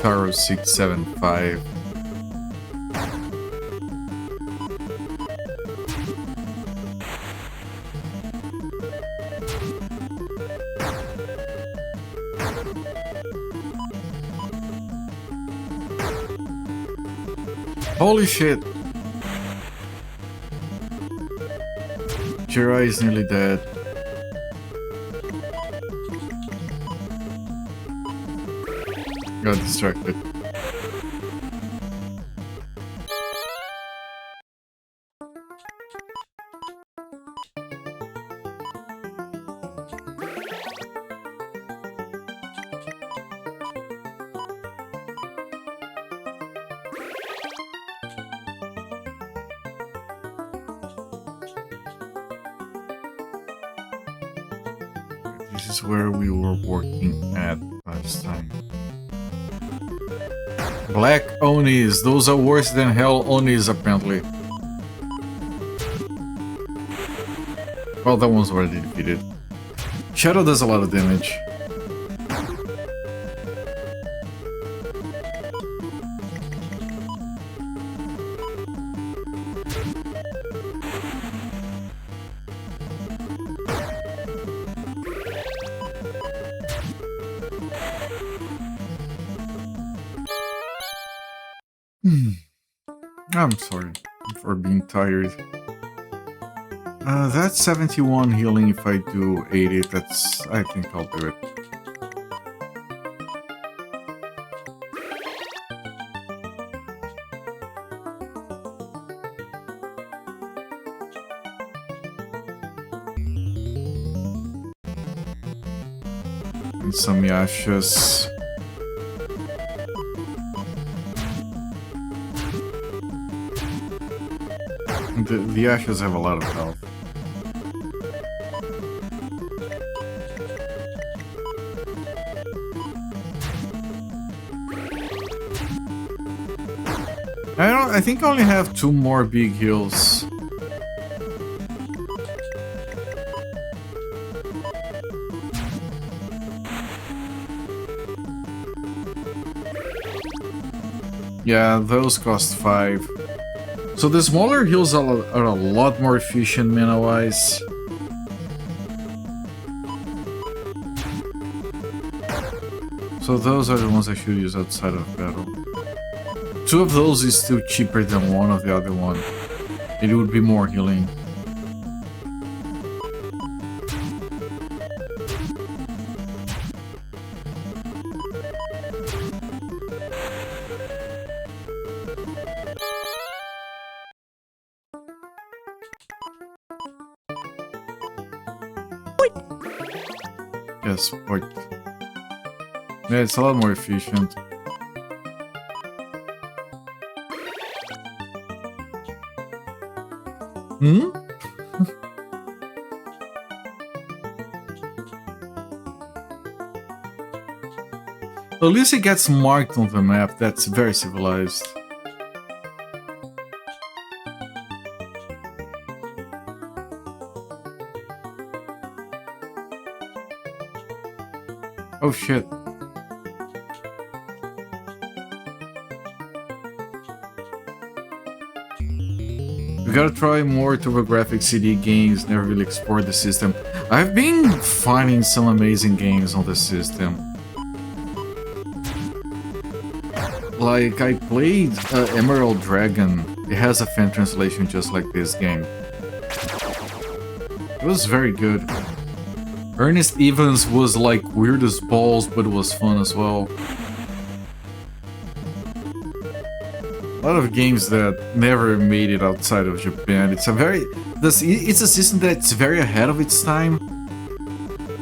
Caro 675. Holy shit! Jirai is nearly dead. Got distracted. This is where we were working at last time. Black Onis. Those are worse than hell Onis, apparently. Well, that one's already defeated. Shadow does a lot of damage. I'm sorry for being tired. That's 71 healing. If I do 80, I think I'll do it. And some Yashas. The Ashes have a lot of health. I think I only have 2 more big heals. Yeah, those cost 5. So the smaller heals are a lot more efficient mana-wise. So those are the ones I should use outside of battle. 2 of those is still cheaper than 1 of the other one. It would be more healing. Yes, point. Yeah, it's a lot more efficient. Hmm? At least it gets marked on the map. That's very civilized. Oh shit. We gotta try more TurboGrafx CD games, never really explored the system. I've been finding some amazing games on the system. Like, I played Emerald Dragon. It has a fan translation just like this game. It was very good. Ernest Evans was like weird as balls, but it was fun as well. A lot of games that never made it outside of Japan. It's a system that's very ahead of its time.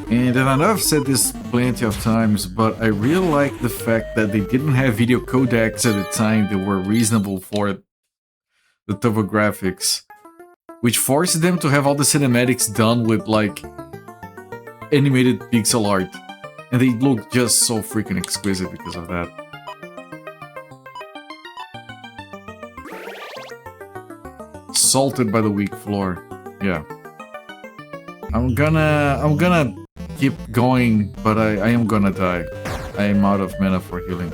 And I know I've said this plenty of times, but I really like the fact that they didn't have video codecs at the time that were reasonable for the TurboGrafx, which forced them to have all the cinematics done with like animated pixel art, and they look just so freaking exquisite because of that. Salted by the weak floor. Yeah. I'm gonna keep going, but I am gonna die. I am out of mana for healing.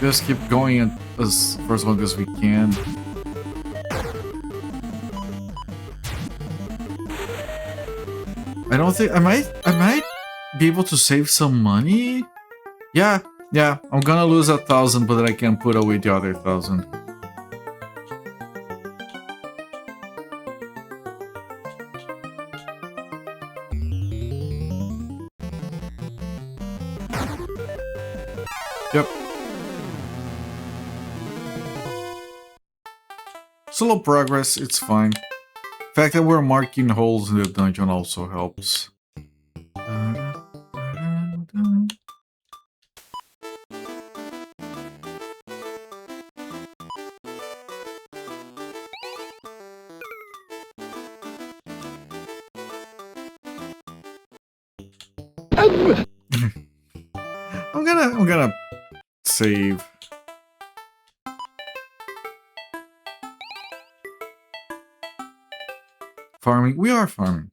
Just keep going for as long as we can. I don't think I might be able to save some money. Yeah, I'm gonna lose 1,000, but then I can put away the other 1,000. Yep. Slow progress, it's fine. The fact that we're marking holes in the dungeon also helps. I'm gonna save. Farming. We are farming.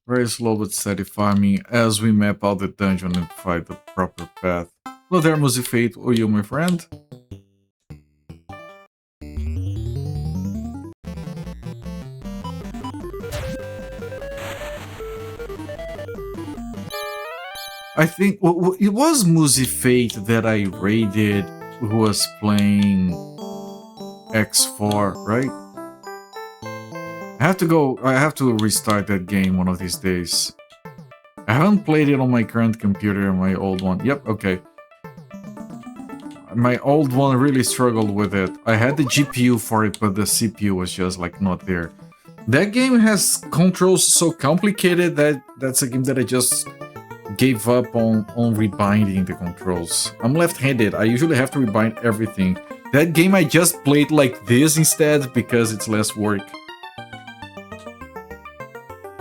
Very slow but steady farming as we map out the dungeon and find the proper path. Hello there, Musifate, or you, my friend. I think it was Musifate that I raided who was playing X4, right? I have to restart that game one of these days. I haven't played it on my current computer, my old one. Yep, okay. My old one really struggled with it. I had the GPU for it, but the CPU was just like not there. That game has controls so complicated that that's a game that I just gave up on rebinding the controls. I'm left-handed. I usually have to rebind everything. That game I just played like this instead because it's less work.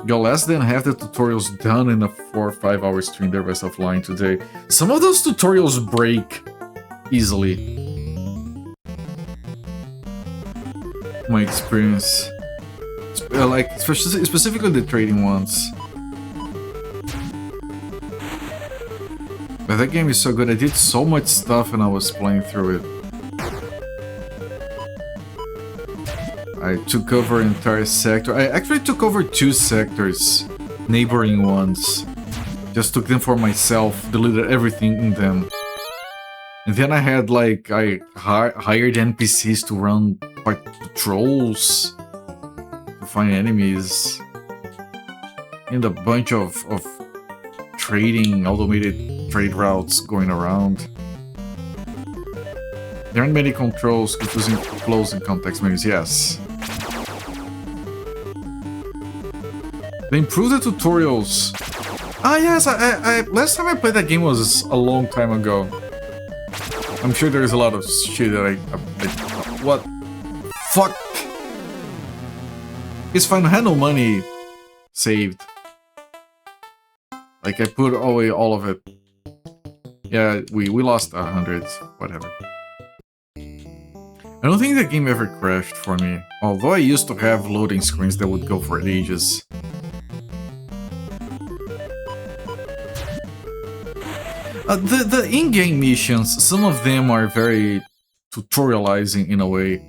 Got less than half the tutorials done in a 4 or 5 hour stream, the rest offline today. Some of those tutorials break easily. My experience. Like, specifically the trading ones. But that game is so good. I did so much stuff and I was playing through it. I took over an entire sector. I actually took over 2 sectors, neighboring ones. Just took them for myself, deleted everything in them. And then I had like, I hired NPCs to run patrols, to find enemies, and a bunch of trading, automated trade routes going around. There aren't many controls confusing flows and context menus, yes. They improved the tutorials. Ah yes, I last time I played that game was a long time ago. I'm sure there's a lot of shit that I what? Fuck! It's fine, I had no money saved. Like I put away all of it. Yeah, we lost 100, whatever. I don't think the game ever crashed for me, although I used to have loading screens that would go for ages. The in-game missions, some of them are very tutorializing in a way.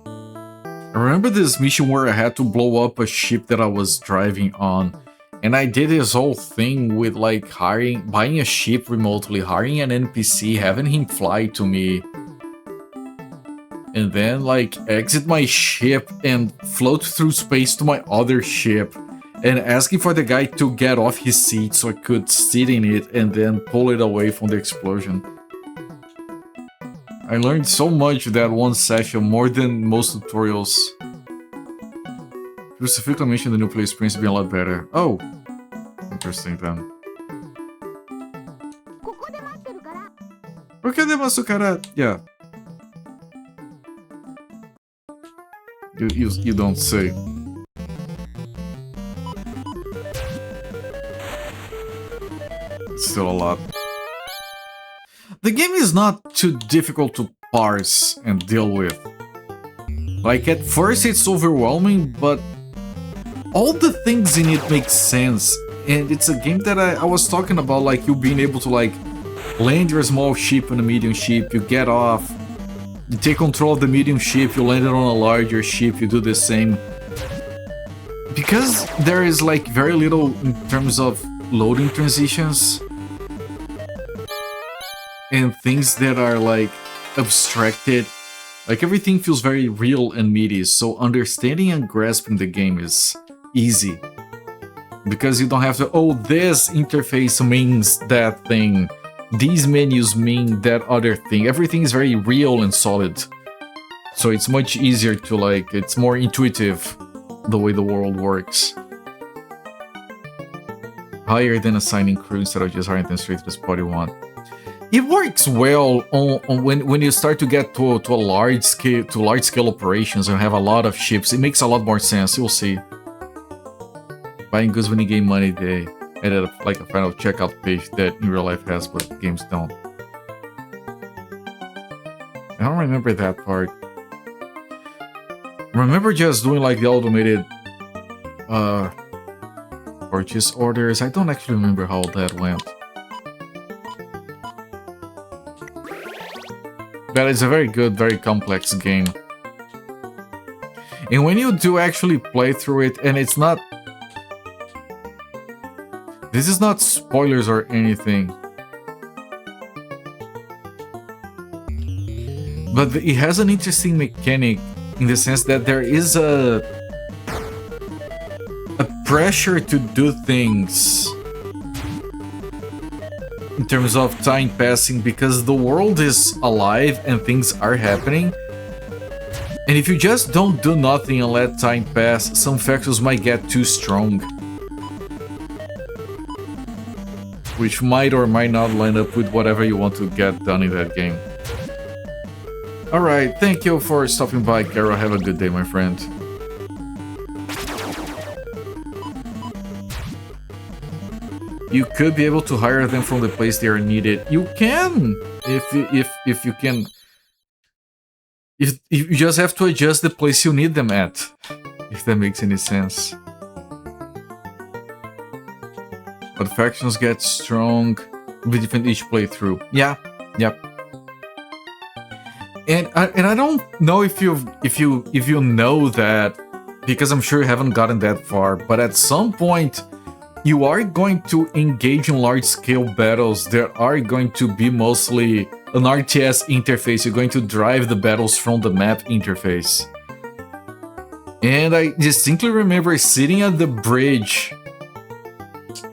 I remember this mission where I had to blow up a ship that I was driving on, and I did this whole thing with like buying a ship remotely, hiring an NPC, having him fly to me, and then like exit my ship and float through space to my other ship, and asking for the guy to get off his seat so I could sit in it and then pull it away from the explosion. I learned so much that one session, more than most tutorials. Specifically mentioned the new play experience being a lot better. Oh, interesting then. Yeah. You don't say. It's still a lot. The game is not too difficult to parse and deal with. Like, at first it's overwhelming, but all the things in it make sense. And it's a game that I was talking about, like, you being able to, like, land your small ship on a medium ship, you get off, you take control of the medium ship, you land it on a larger ship, you do the same. Because there is, like, very little in terms of loading transitions and things that are like abstracted, like everything feels very real and meaty, so understanding and grasping the game is easy because you don't have to, oh, this interface means that thing, these menus mean that other thing. Everything is very real and solid, so it's much easier to, like, it's more intuitive the way the world works. Higher than assigning crew instead of just hiring them straight to the spot you want. It works well on when you start to get to a large scale operations and have a lot of ships. It makes a lot more sense. You'll see. Buying goods when you gain money, they added like a final checkout page that in real life has, but games don't. I don't remember that part. Remember just doing like the automated purchase orders. I don't actually remember how that went. But it's a very good, very complex game. And when you do actually play through it, and it's not... This is not spoilers or anything. But it has an interesting mechanic in the sense that there is a pressure to do things in terms of time passing, because the world is alive and things are happening. And if you just don't do nothing and let time pass, some factors might get too strong, which might or might not line up with whatever you want to get done in that game. Alright, thank you for stopping by, Carol. Have a good day, my friend. You could be able to hire them from the place they are needed. You can! If you can... If you just have to adjust the place you need them at. If that makes any sense. But factions get strong with different each playthrough. Yeah, yep. And I don't know if you know that, because I'm sure you haven't gotten that far, but at some point you are going to engage in large-scale battles that are going to be mostly an RTS interface. You're going to drive the battles from the map interface. And I distinctly remember sitting at the bridge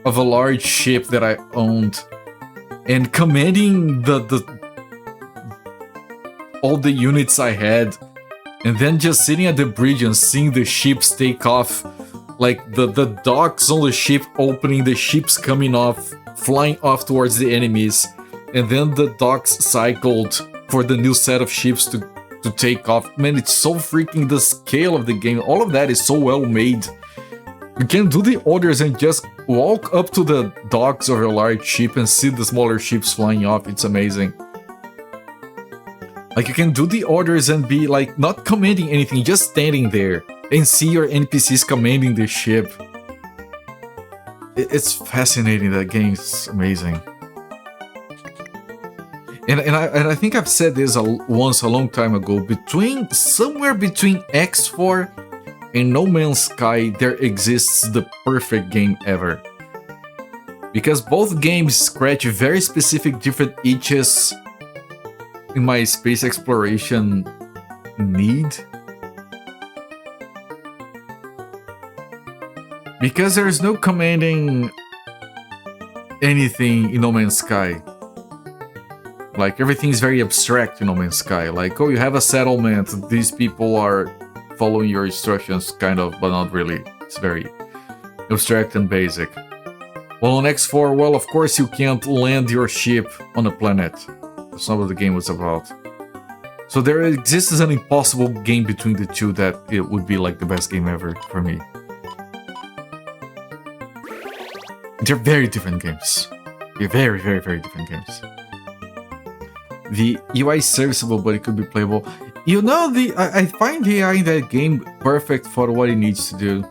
of a large ship that I owned and commanding all the units I had, and then just sitting at the bridge and seeing the ships take off, like the docks on the ship opening, the ships coming off, flying off towards the enemies, and then the docks cycled for the new set of ships to take off. Man, it's so freaking the scale of the game. All of that is so well made. You can do the orders and just walk up to the docks of a large ship and see the smaller ships flying off. It's amazing. Like, you can do the orders and be like not commanding anything, just standing there and see your NPCs commanding the ship. It's fascinating. That game is amazing. And I think I've said this once a long time ago. Somewhere between X4 and No Man's Sky, there exists the perfect game ever. Because both games scratch very specific different itches in my space exploration need. Because there is no commanding anything in No Man's Sky. Like, everything is very abstract in No Man's Sky. Like, oh, you have a settlement, these people are following your instructions, kind of, but not really. It's very abstract and basic. Well, on X4, well, of course you can't land your ship on a planet. That's not what the game was about. So there exists an impossible game between the two that it would be like the best game ever for me. They're very different games. They're very, very, very different games. The UI is serviceable, but it could be playable. You know, I find the AI in that game perfect for what it needs to do.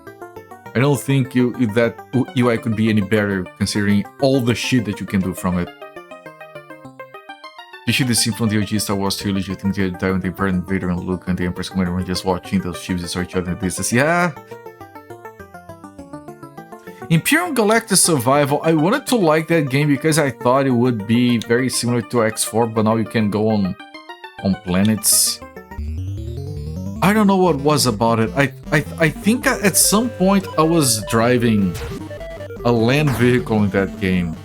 I don't think that UI could be any better, considering all the shit that you can do from it. You should have seen from the OG Star Wars trilogy. I think the time when the Emperor Vader and Luke and the Empress Commander were just watching those ships destroy each other in the distance. Yeah. Imperium Galactic Survival, I wanted to like that game because I thought it would be very similar to X4, but now you can go on planets. I don't know what was about it. I think at some point I was driving a land vehicle in that game.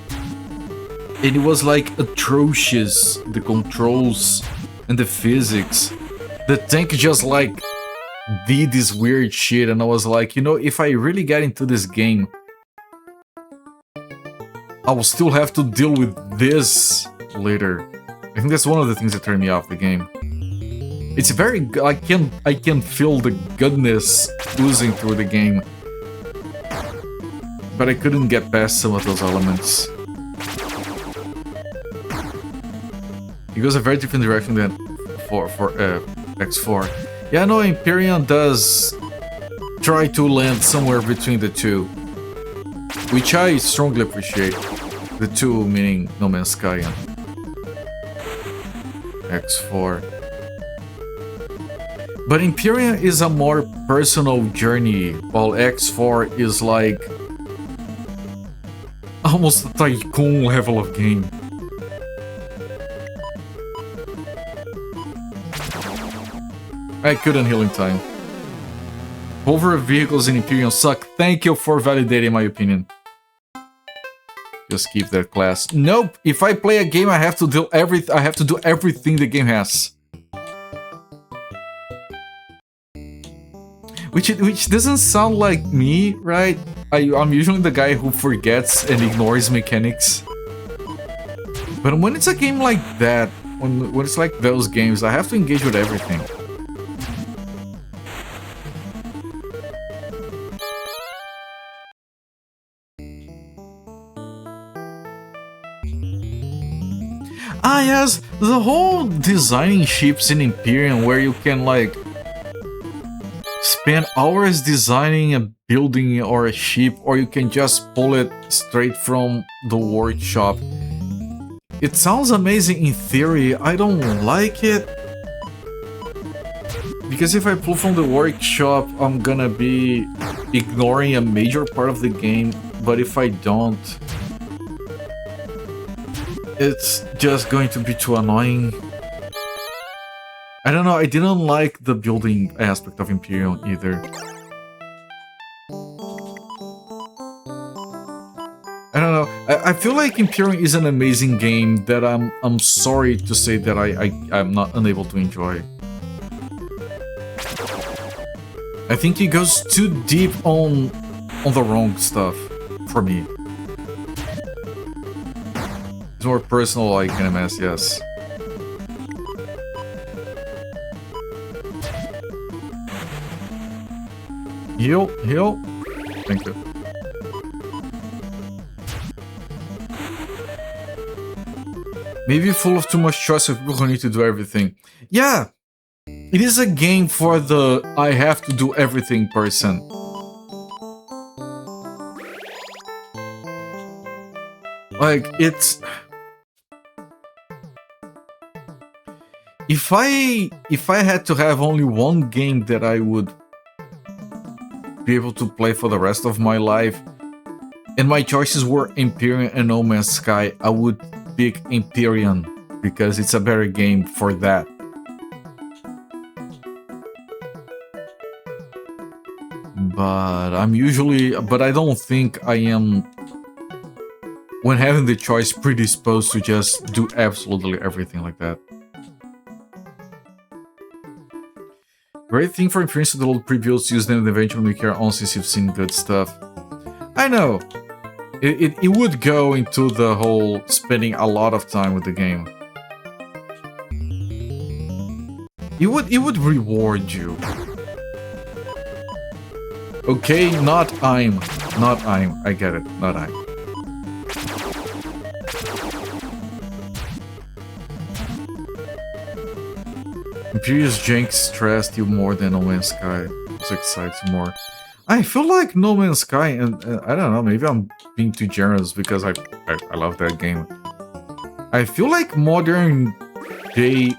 And it was like atrocious, the controls and the physics. The tank just like did this weird shit, and I was like, you know, if I really get into this game, I will still have to deal with this later. I think that's one of the things that turned me off the game. It's very... I can feel the goodness oozing through the game. but I couldn't get past some of those elements. It goes a very different direction than for X4. Yeah, no, Empyrean does try to land somewhere between the two, which I strongly appreciate. The two meaning No Man's Sky and X4. But Empyrean is a more personal journey, while X4 is like almost a tycoon level of game. I couldn't heal in time. Hover vehicles in Empyrean suck. Thank you for validating my opinion. Just keep that class. Nope. If I play a game, I have to do everything the game has. Which doesn't sound like me, right? I'm usually the guy who forgets and ignores mechanics. But when it's a game like that, when it's like those games, I have to engage with everything. Ah yes, the whole designing ships in Empyrean where you can like spend hours designing a building or a ship, or you can just pull it straight from the workshop. It sounds amazing in theory. I don't like it because if I pull from the workshop, I'm gonna be ignoring a major part of the game, but if I don't, it's just going to be too annoying. I don't know, I didn't like the building aspect of Imperial either. I don't know, I feel like Imperial is an amazing game that I'm sorry to say that I'm not unable to enjoy. I think it goes too deep on the wrong stuff for me. It's more personal like NMS, yes. Heal, heal. Thank you. Maybe full of too much choice of people who need to do everything. Yeah! It is a game for the I have to do everything person. Like, it's... If I had to have only one game that I would be able to play for the rest of my life, and my choices were Empyrean and No Man's Sky, I would pick Empyrean because it's a better game for that. But I don't think I am, when having the choice, predisposed to just do absolutely everything like that. Great thing for Imperials to load pre-builds, use them, and eventually make your own since you've seen good stuff. I know! It would go into the whole spending a lot of time with the game. It would reward you. Okay, not I'm. I get it, not I'm. Imperious jank stressed you more than No Man's Sky. It excites you more. I feel like No Man's Sky, and I don't know, maybe I'm being too generous because I love that game. I feel like modern day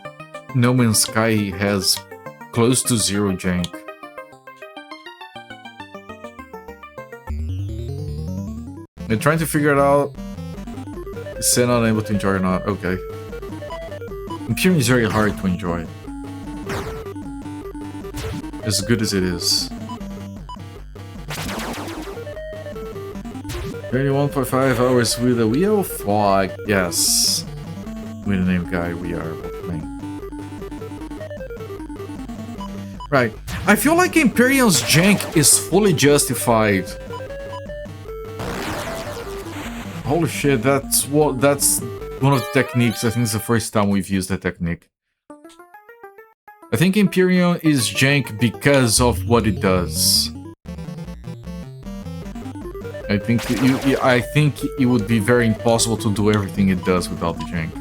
No Man's Sky has close to zero jank. I'm trying to figure it out. Is Sen unable to enjoy or not? Okay. Imperium is very hard to enjoy. As good as it is. 21.5 hours with a wheel fog. Yes. With the name guy, we are both playing. Right. I feel like Imperium's jank is fully justified. Holy shit, that's one of the techniques. I think it's the first time we've used that technique. I think Imperium is jank because of what it does. I think I think it would be very impossible to do everything it does without the jank.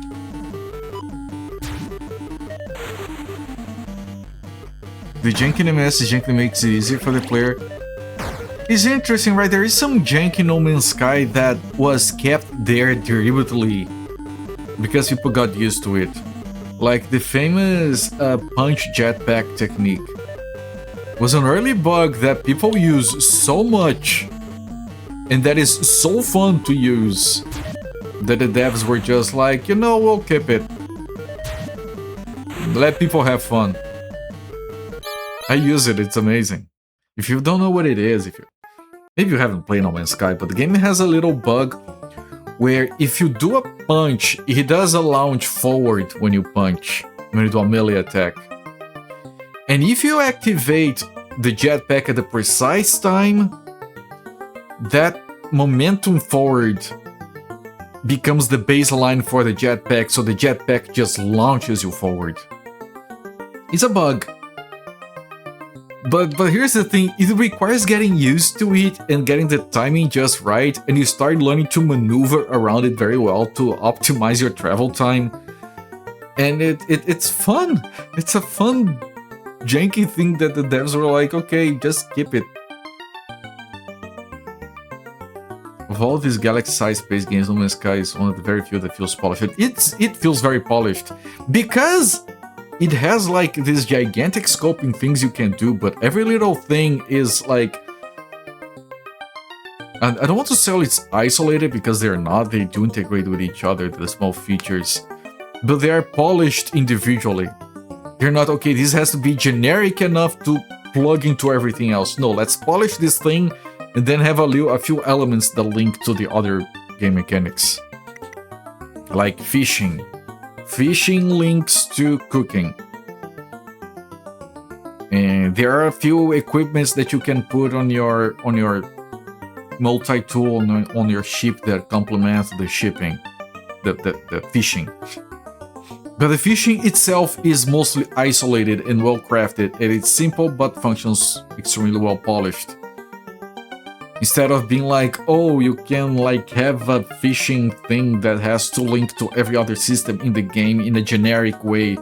The jank in MS jank makes it easier for the player. It's interesting, right? There is some jank in No Man's Sky that was kept there deliberately because people got used to it. Like the famous punch jetpack technique was an early bug that people use so much and that is so fun to use that the devs were just like, you know, we'll keep it. Let people have fun. I use it, it's amazing. If you don't know what it is, maybe you haven't played No Man's Sky, but the game has a little bug where if you do a punch, it does a launch forward when you punch, when you do a melee attack. And if you activate the jetpack at the precise time, that momentum forward becomes the baseline for the jetpack, so the jetpack just launches you forward. It's a bug. But here's the thing, it requires getting used to it and getting the timing just right, and you start learning to maneuver around it very well to optimize your travel time. And it's fun. It's a fun, janky thing that the devs were like, okay, just keep it. Of all these galaxy-sized space games, No Man's Sky is one of the very few that feels polished. It feels very polished because it has like these gigantic scoping things you can do, but every little thing is like... And I don't want to say it's isolated because they're not, they do integrate with each other, the small features. But they are polished individually. You're not, okay, this has to be generic enough to plug into everything else. No, let's polish this thing and then have a few elements that link to the other game mechanics. Like fishing. Fishing links to cooking. And there are a few equipments that you can put on your multi-tool on your ship that complements the shipping, the fishing. But the fishing itself is mostly isolated and well crafted, and it's simple but functions extremely well polished. Instead of being like, oh, you can like have a fishing thing that has to link to every other system in the game in a generic way,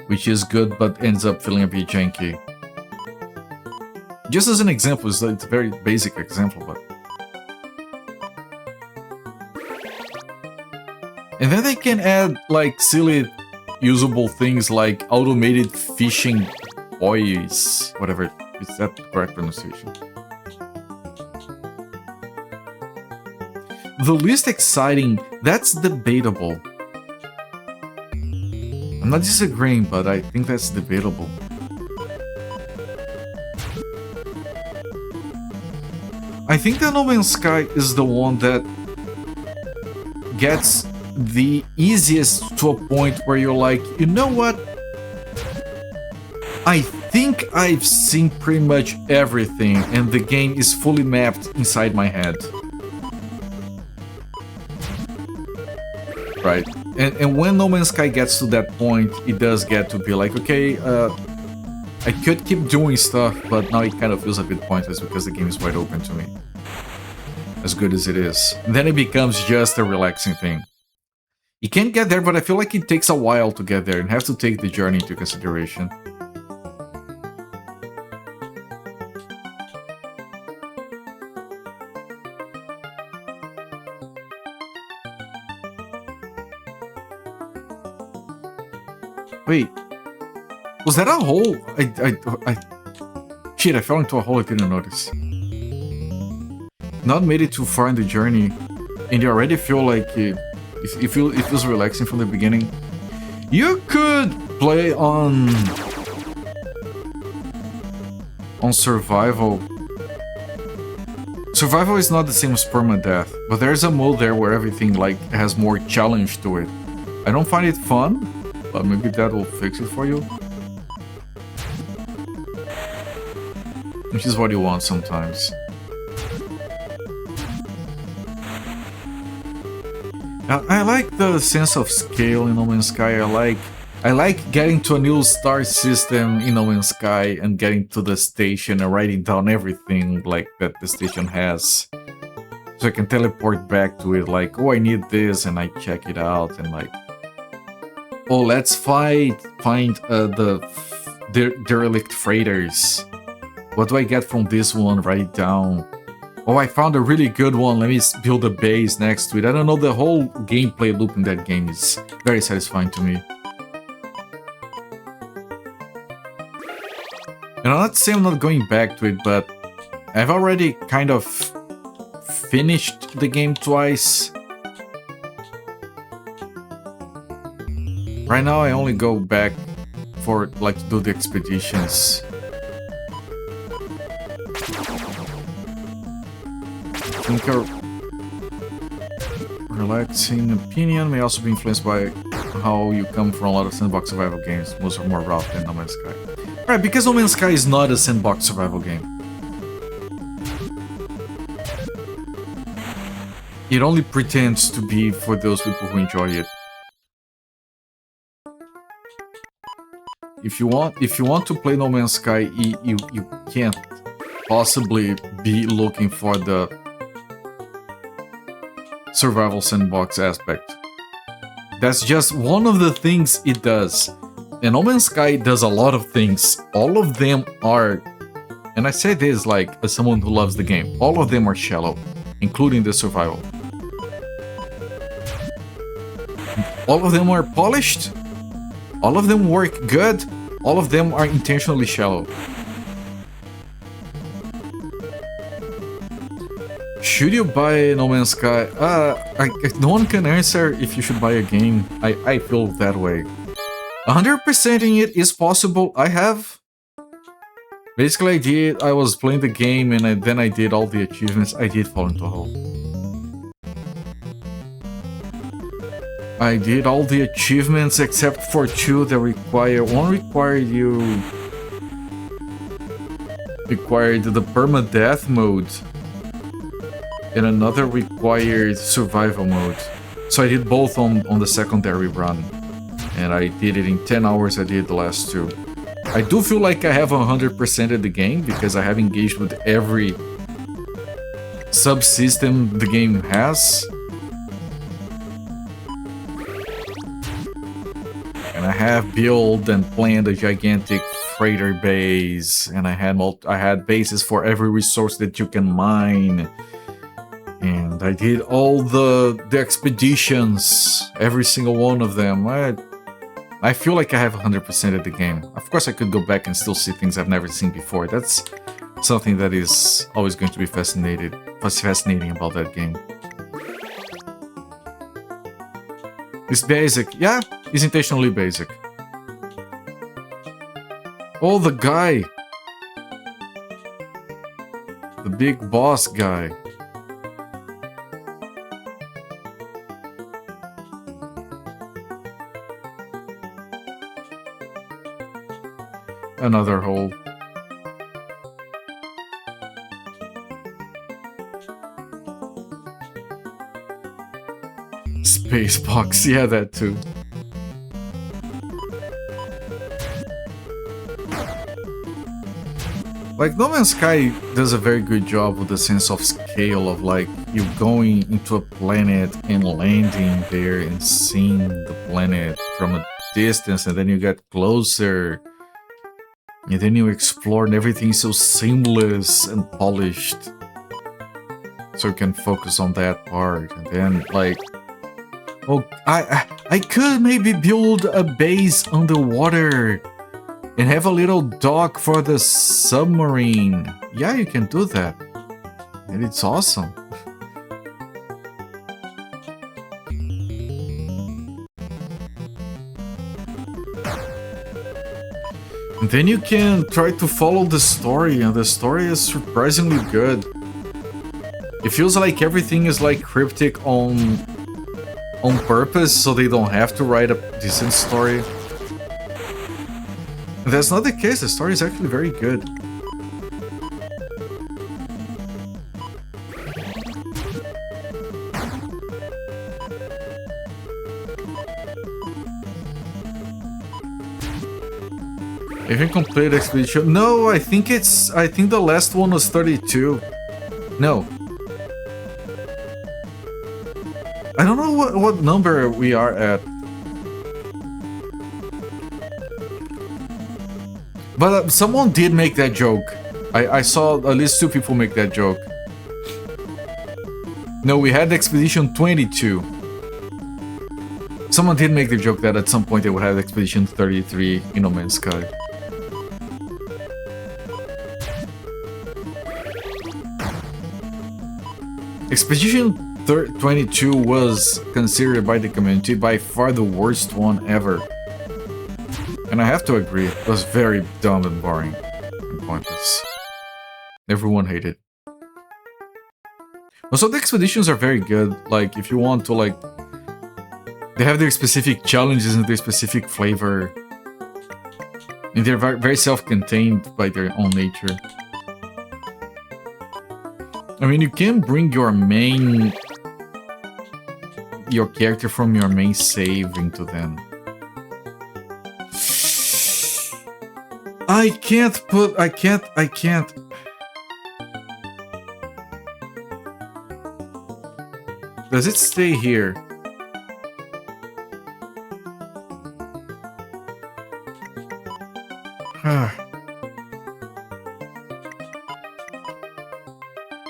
which is good but ends up feeling a bit janky. Just as an example, it's a very basic example, but... And then they can add like silly usable things like automated fishing buoys, whatever, is that the correct pronunciation? The least exciting, that's debatable. I'm not disagreeing, but I think that's debatable. I think that No Man's Sky is the one that gets the easiest to a point where you're like, you know what? I think I've seen pretty much everything and the game is fully mapped inside my head. Right. And when No Man's Sky gets to that point, it does get to be like, okay, I could keep doing stuff, but now it kind of feels a bit pointless because the game is wide open to me. As good as it is. And then it becomes just a relaxing thing. You can get there, but I feel like it takes a while to get there and have to take the journey into consideration. Wait, was that a hole? Shit, I fell into a hole I didn't notice. Not made it too far in the journey, and you already feel like it feels relaxing from the beginning. You could play on survival. Survival is not the same as permadeath, but there's a mode there where everything like has more challenge to it. I don't find it fun, but maybe that will fix it for you. Which is what you want sometimes. I like the sense of scale in No Man's Sky. I like getting to a new star system in No Man's Sky and getting to the station and writing down everything like that the station has. So I can teleport back to it, like, oh, I need this, and I check it out, and like, oh, let's find the derelict freighters. What do I get from this one? Write down. Oh, I found a really good one. Let me build a base next to it. I don't know, the whole gameplay loop in that game is very satisfying to me. And I'm not saying I'm not going back to it, but I've already kind of finished the game twice. Right now I only go back for like to do the expeditions. I think a relaxing opinion may also be influenced by how you come from a lot of sandbox survival games. Most are more rough than No Man's Sky. Right, because No Man's Sky is not a sandbox survival game. It only pretends to be for those people who enjoy it. If you want to play No Man's Sky, you can't possibly be looking for the survival sandbox aspect. That's just one of the things it does. And No Man's Sky does a lot of things. All of them are, and I say this like as someone who loves the game, all of them are shallow, including the survival. All of them are polished. All of them work good. All of them are intentionally shallow. Should you buy No Man's Sky? No one can answer if you should buy a game. I feel that way. 100%ing it is possible. I have. Basically, I was playing the game and then I did all the achievements. I did fall into a hole. I did all the achievements except for two that require... One required the permadeath mode. And another required survival mode. So I did both on the secondary run. And I did it in 10 hours, I did the last two. I do feel like I have 100%ed the game because I have engaged with every subsystem the game has. And I have built and planned a gigantic freighter base, and I had bases for every resource that you can mine. And I did all the expeditions, every single one of them. I feel like I have 100% of the game. Of course I could go back and still see things I've never seen before. That's something that is always going to be fascinating about that game. It's basic. Yeah, it's intentionally basic. Oh, the guy. The big boss guy. Another hole. Space box, yeah, that too. Like, No Man's Sky does a very good job with the sense of scale of, like, you going into a planet and landing there and seeing the planet from a distance, and then you get closer, and then you explore, and everything's so seamless and polished. So you can focus on that part, and then, like... Oh, I could maybe build a base underwater and have a little dock for the submarine. Yeah, you can do that. And it's awesome. And then you can try to follow the story, and the story is surprisingly good. It feels like everything is like cryptic on purpose, so they don't have to write a decent story. That's not the case, the story is actually very good. If you complete expedition... No, I think the last one was 32. No. I don't know what number we are at. But someone did make that joke. I saw at least 2 people make that joke. No, we had Expedition 22. Someone did make the joke that at some point they would have Expedition 33 in No Man's Sky. Expedition 22 was considered by the community by far the worst one ever. And I have to agree, it was very dumb and boring and pointless. Everyone hated it. Also, the expeditions are very good, like, if you want to, like... They have their specific challenges and their specific flavor. And they're very self-contained by their own nature. I mean, you can bring your character from your main save into them. I can't. Does it stay here?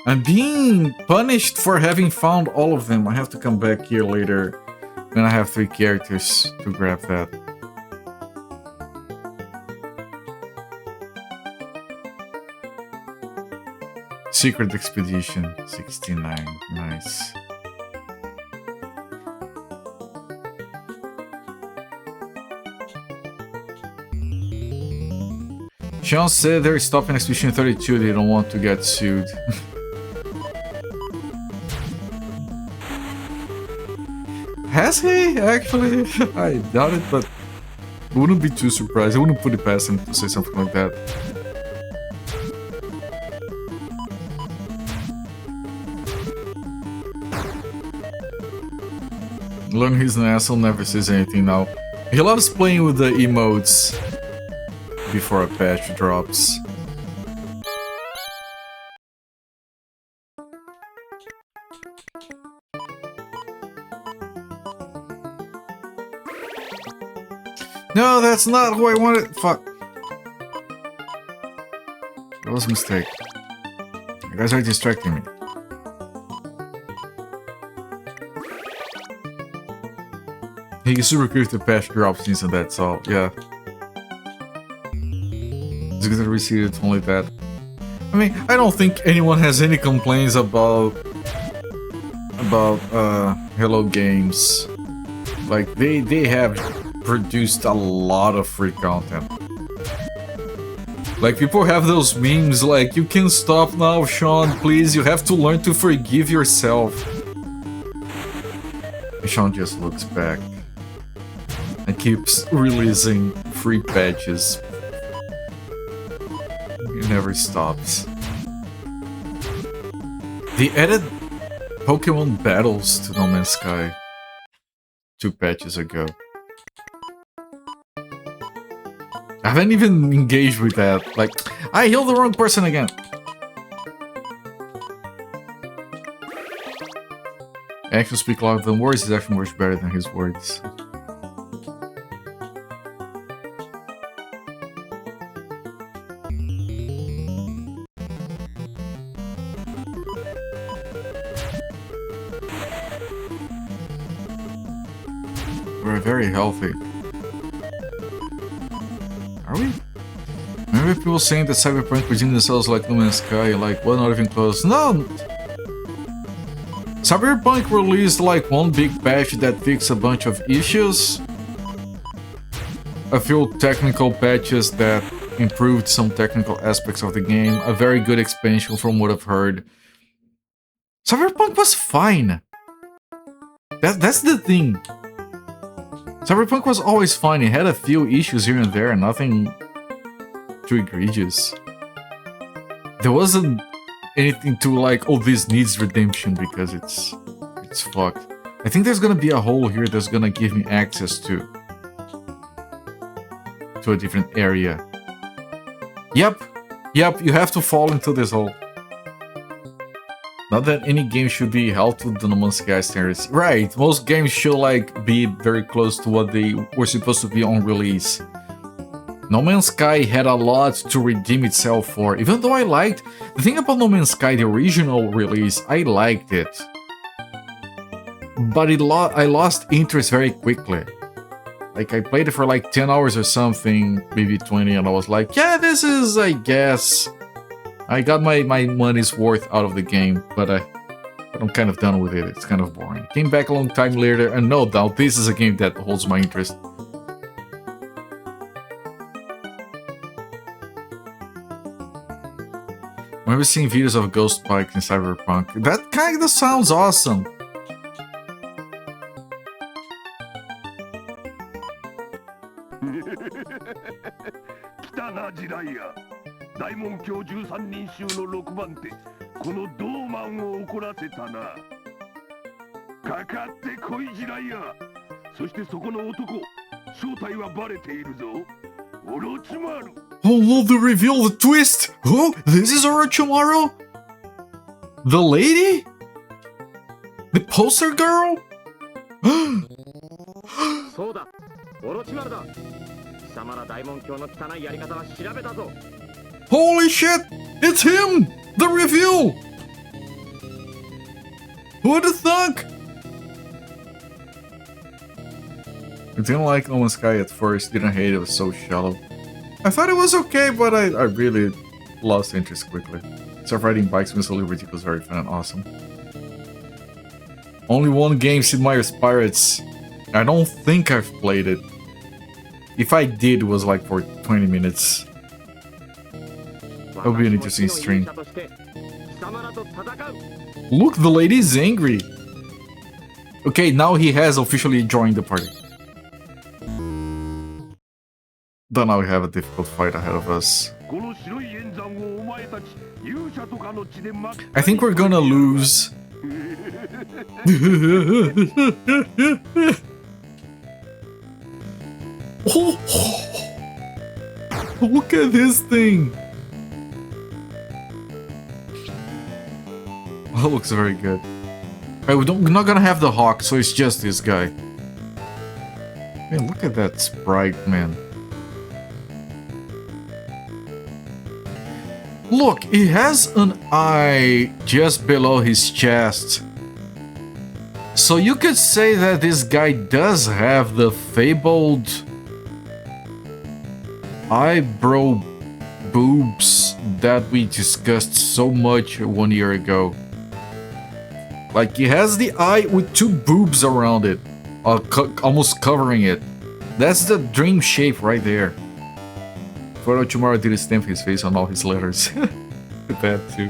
I'm being punished for having found all of them. I have to come back here later. Then I have 3 characters to grab that. Secret Expedition 69. Nice. Sean said they're stopping Expedition 32. They don't want to get sued. Has he? Actually? I doubt it, but wouldn't be too surprised. I wouldn't put it past him to say something like that. Learn he's an asshole, never says anything now. He loves playing with the emotes before a patch drops. No, that's not who I wanted. Fuck. That was a mistake. You guys are distracting me. He is super curious to patch drop scenes and that's all. Yeah. It's good to receive it, only that. I mean, I don't think anyone has any complaints about Hello Games. Like, they have produced a lot of free content. Like, people have those memes like, you can stop now, Sean, please, you have to learn to forgive yourself. And Sean just looks back and keeps releasing free patches. He never stops. They added Pokemon battles to No Man's Sky 2 patches ago. I haven't even engaged with that. Like, I healed the wrong person again. Actions speak louder than words. His action works better than his words. We're very healthy. Are we? Remember people saying that Cyberpunk redeemed themselves like No Man's Sky, like, well, not even close. No! Cyberpunk released like one big patch that fixed a bunch of issues. A few technical patches that improved some technical aspects of the game. A very good expansion from what I've heard. Cyberpunk was fine. That's the thing. Cyberpunk was always fine. It had a few issues here and there, nothing too egregious. There wasn't anything to like, oh, this needs redemption because it's fucked. I think there's gonna be a hole here that's gonna give me access to a different area. Yep, you have to fall into this hole. Not that any game should be held to the No Man's Sky standards. Right, most games should like be very close to what they were supposed to be on release. No Man's Sky had a lot to redeem itself for, even though I liked... The thing about No Man's Sky, the original release, I liked it. But I lost interest very quickly. Like, I played it for like 10 hours or something, maybe 20, and I was like, yeah, this is, I guess... I got my money's worth out of the game, but I'm kind of done with it. It's kind of boring. Came back a long time later, and no doubt this is a game that holds my interest. Remember seeing videos of ghost bikes in Cyberpunk? That kind of sounds awesome. Ziria. 大門教13人衆の6番手、このドーマンを怒らせたな。かかってこいジライア。そしてそこの男、正体はバレているぞ。オロチマル。Oh, love the reveal, the twist! Oh, this is Orochimaru? The lady? The poster girl? そうだ、オロチマルだ。貴様ら大門教の汚いやり方は調べたぞ。 Holy shit! It's him! The reveal! Who'd have thunk? I didn't like No Man's Sky at first, didn't hate it, it was so shallow. I thought it was okay, but I really lost interest quickly. Self-riding bikes was really ridiculous, very fun and awesome. Only one game, Sid Meier's Pirates. I don't think I've played it. If I did, it was like for 20 minutes. That would be an interesting stream. Look, the lady's angry. Okay, now he has officially joined the party. But now we have a difficult fight ahead of us. I think we're gonna lose. Oh, look at this thing. Oh, that looks very good. Right, we're not gonna have the hawk, so it's just this guy. Man, look at that sprite, man. Look, he has an eye just below his chest. So you could say that this guy does have the fabled eyebrow boobs that we discussed so much 1 year ago. Like, he has the eye with two boobs around it, almost covering it. That's the dream shape right there. Orochimaru did stamp his face on all his letters. That too.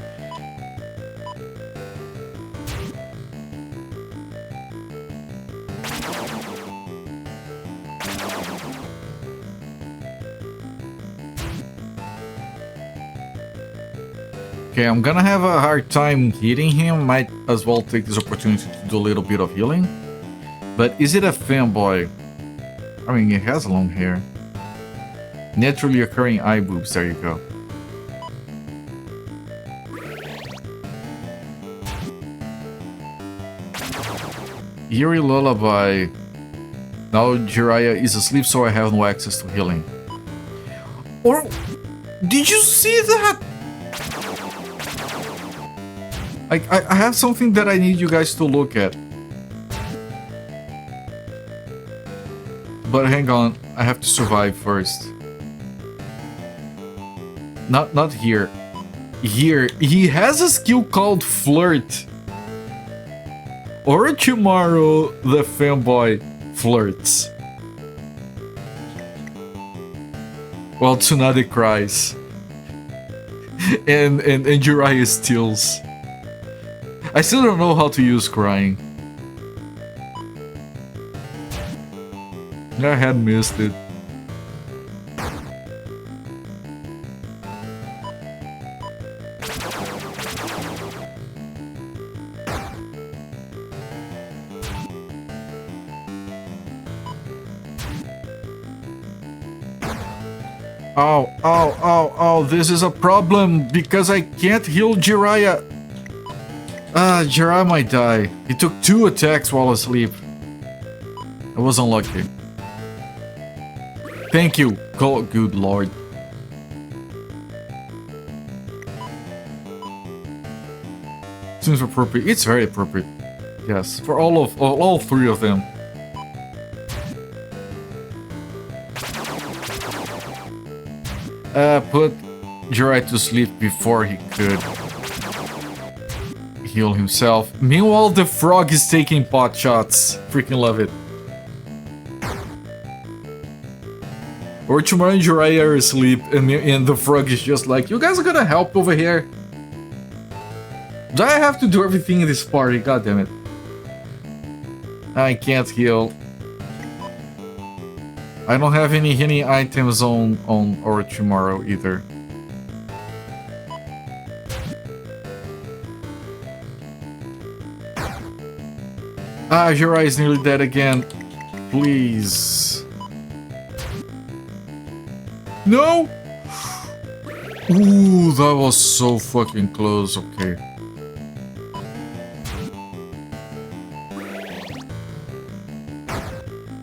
Okay, I'm gonna have a hard time hitting him. Might as well take this opportunity to do a little bit of healing. But is it a fanboy? I mean, he has long hair. Naturally occurring eye boobs, there you go. Eerie Lullaby. Now Jiraiya is asleep, so I have no access to healing. Or... did you see that? I have something that I need you guys to look at. But hang on, I have to survive first. Not here. Here, he has a skill called Flirt. Orochimaru, the fanboy, flirts. While Tsunade cries. and Jiraiya steals. I still don't know how to use crying. I had missed it. Oh, this is a problem because I can't heal Jiraiya. Jiraiya might die. He took 2 attacks while asleep. I was unlucky. Thank you, God, good lord. Seems appropriate. It's very appropriate. Yes, for all 3 of them. Put Jiraiya to sleep before he could heal himself. Meanwhile, the frog is taking pot shots. Freaking love it. Orochimaru and Jiraiya are asleep, and the frog is just like, you guys are gonna help over here? Do I have to do everything in this party? God damn it. I can't heal. I don't have any healing items on Orochimaru either. Jiraiya is nearly dead again. Please. No! Ooh, that was so fucking close. Okay.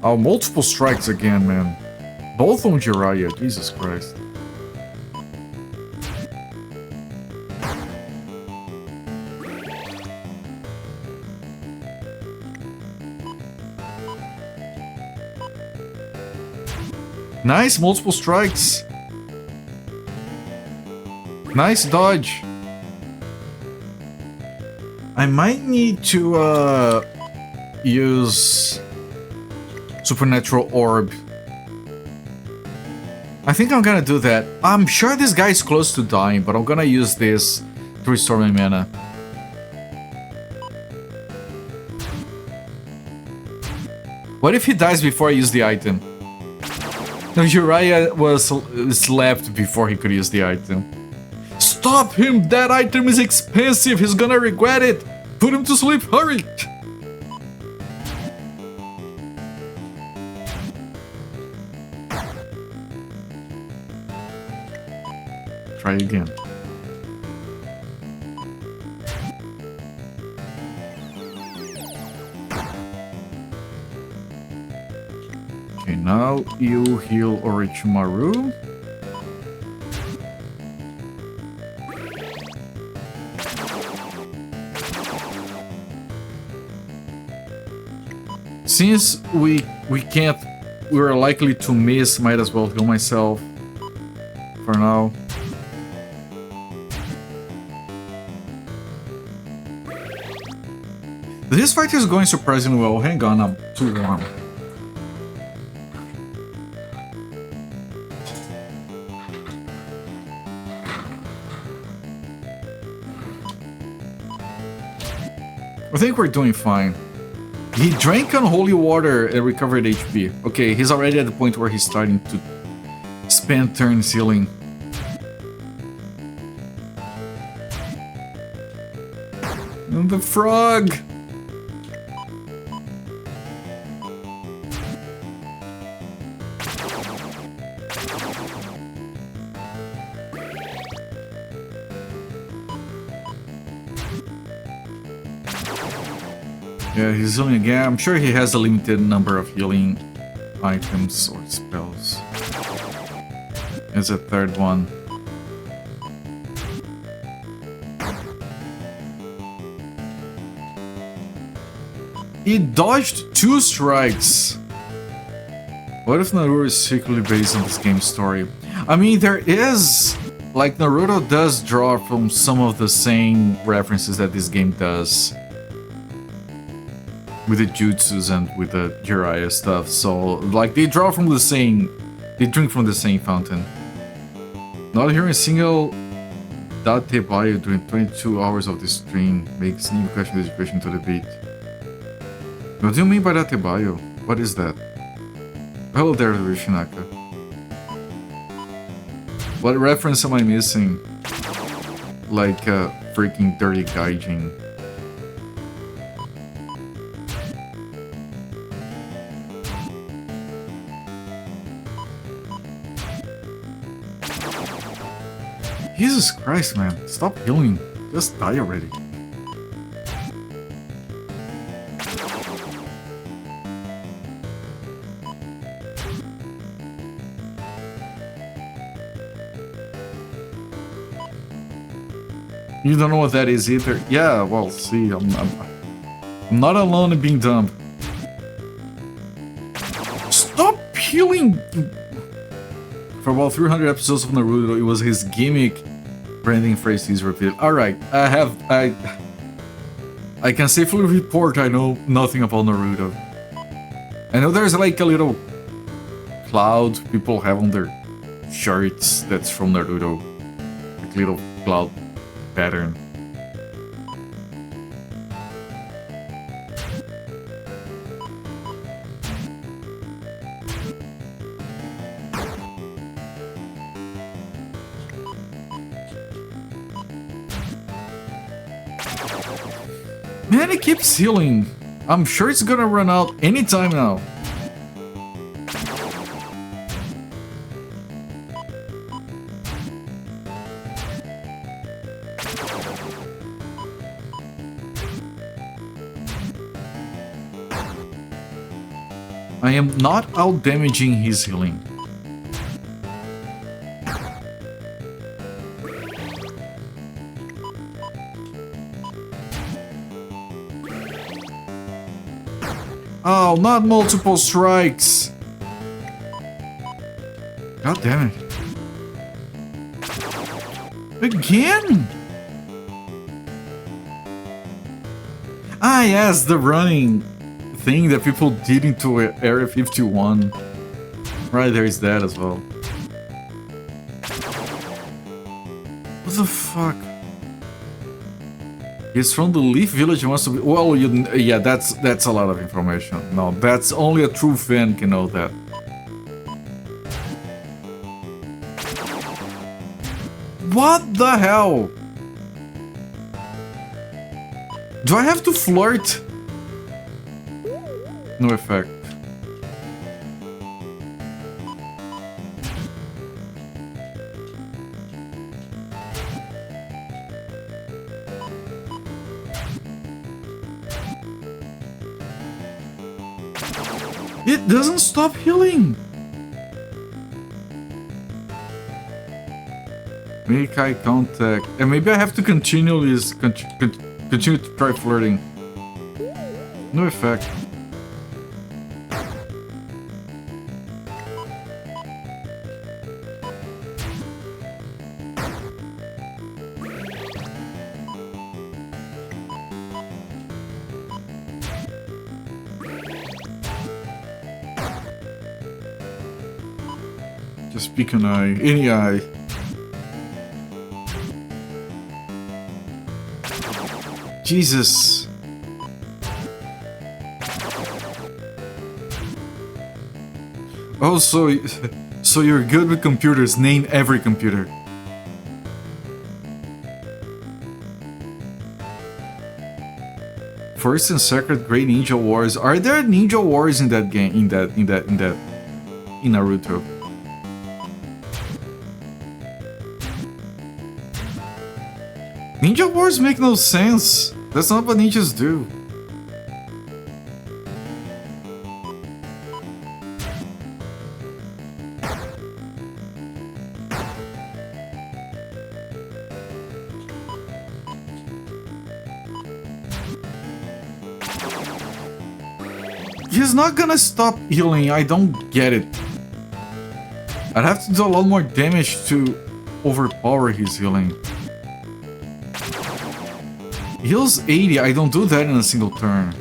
Oh, multiple strikes again, man. Both on Jiraiya. Jesus Christ. Nice, multiple strikes. Nice dodge. I might need to use Supernatural Orb. I think I'm gonna do that. I'm sure this guy is close to dying, but I'm gonna use this to restore my mana. What if he dies before I use the item? No, Jiraiya was slapped before he could use the item. Stop him! That item is expensive! He's gonna regret it! Put him to sleep! Hurry! Try again. Okay, now you heal Orochimaru. Since we're likely to miss, might as well heal myself for now. This fight is going surprisingly well. Hang on, I'm too warm. I think we're doing fine. He drank unholy water and recovered HP. Okay, he's already at the point where he's starting to spend turns healing. And the frog! Yeah, he's healing again. I'm sure he has a limited number of healing items or spells. There's a third one. He dodged 2 strikes! What if Naruto is secretly based on this game's story? I mean, there is... Like, Naruto does draw from some of the same references that this game does. With the jutsus and with the Jiraiya stuff, so like they draw from the same, they drink from the same fountain. Not hearing a single Datebayo during 22 hours of this stream makes me question the education to the beat. What do you mean by Datebayo? What is that? Hello there, Rishinaka. What reference am I missing? Like freaking dirty gaijin. Jesus Christ, man. Stop healing. Just die already. You don't know what that is either? Yeah, well, see, I'm not alone in being dumb. Stop healing! For about 300 episodes of Naruto, it was his gimmick branding phrase he's repeated. Alright, I can safely report I know nothing about Naruto. I know there's like a little cloud people have on their shirts that's from Naruto. Like little cloud pattern. Man, it keeps healing. I'm sure it's gonna run out anytime now. I am not out damaging his healing. Oh, not multiple strikes. God damn it. Again? Ah, yes, the running thing that people did into Area 51. Right, there is that as well. What the fuck? He's from the Leaf Village and wants to be... Well, yeah, that's a lot of information. No, that's only a true fan can know that. What the hell? Do I have to flirt? No effect. It doesn't stop healing. Make eye contact. And maybe I have to continue to try flirting. No effect. Just pick an eye, any eye. Jesus. Oh, so you're good with computers. Name every computer. First and second Great Ninja Wars. Are there Ninja Wars in that game? In Naruto? Ninja Wars make no sense. That's not what ninjas do. He's not gonna stop healing. I don't get it. I'd have to do a lot more damage to overpower his healing. Heals 80, I don't do that in a single turn.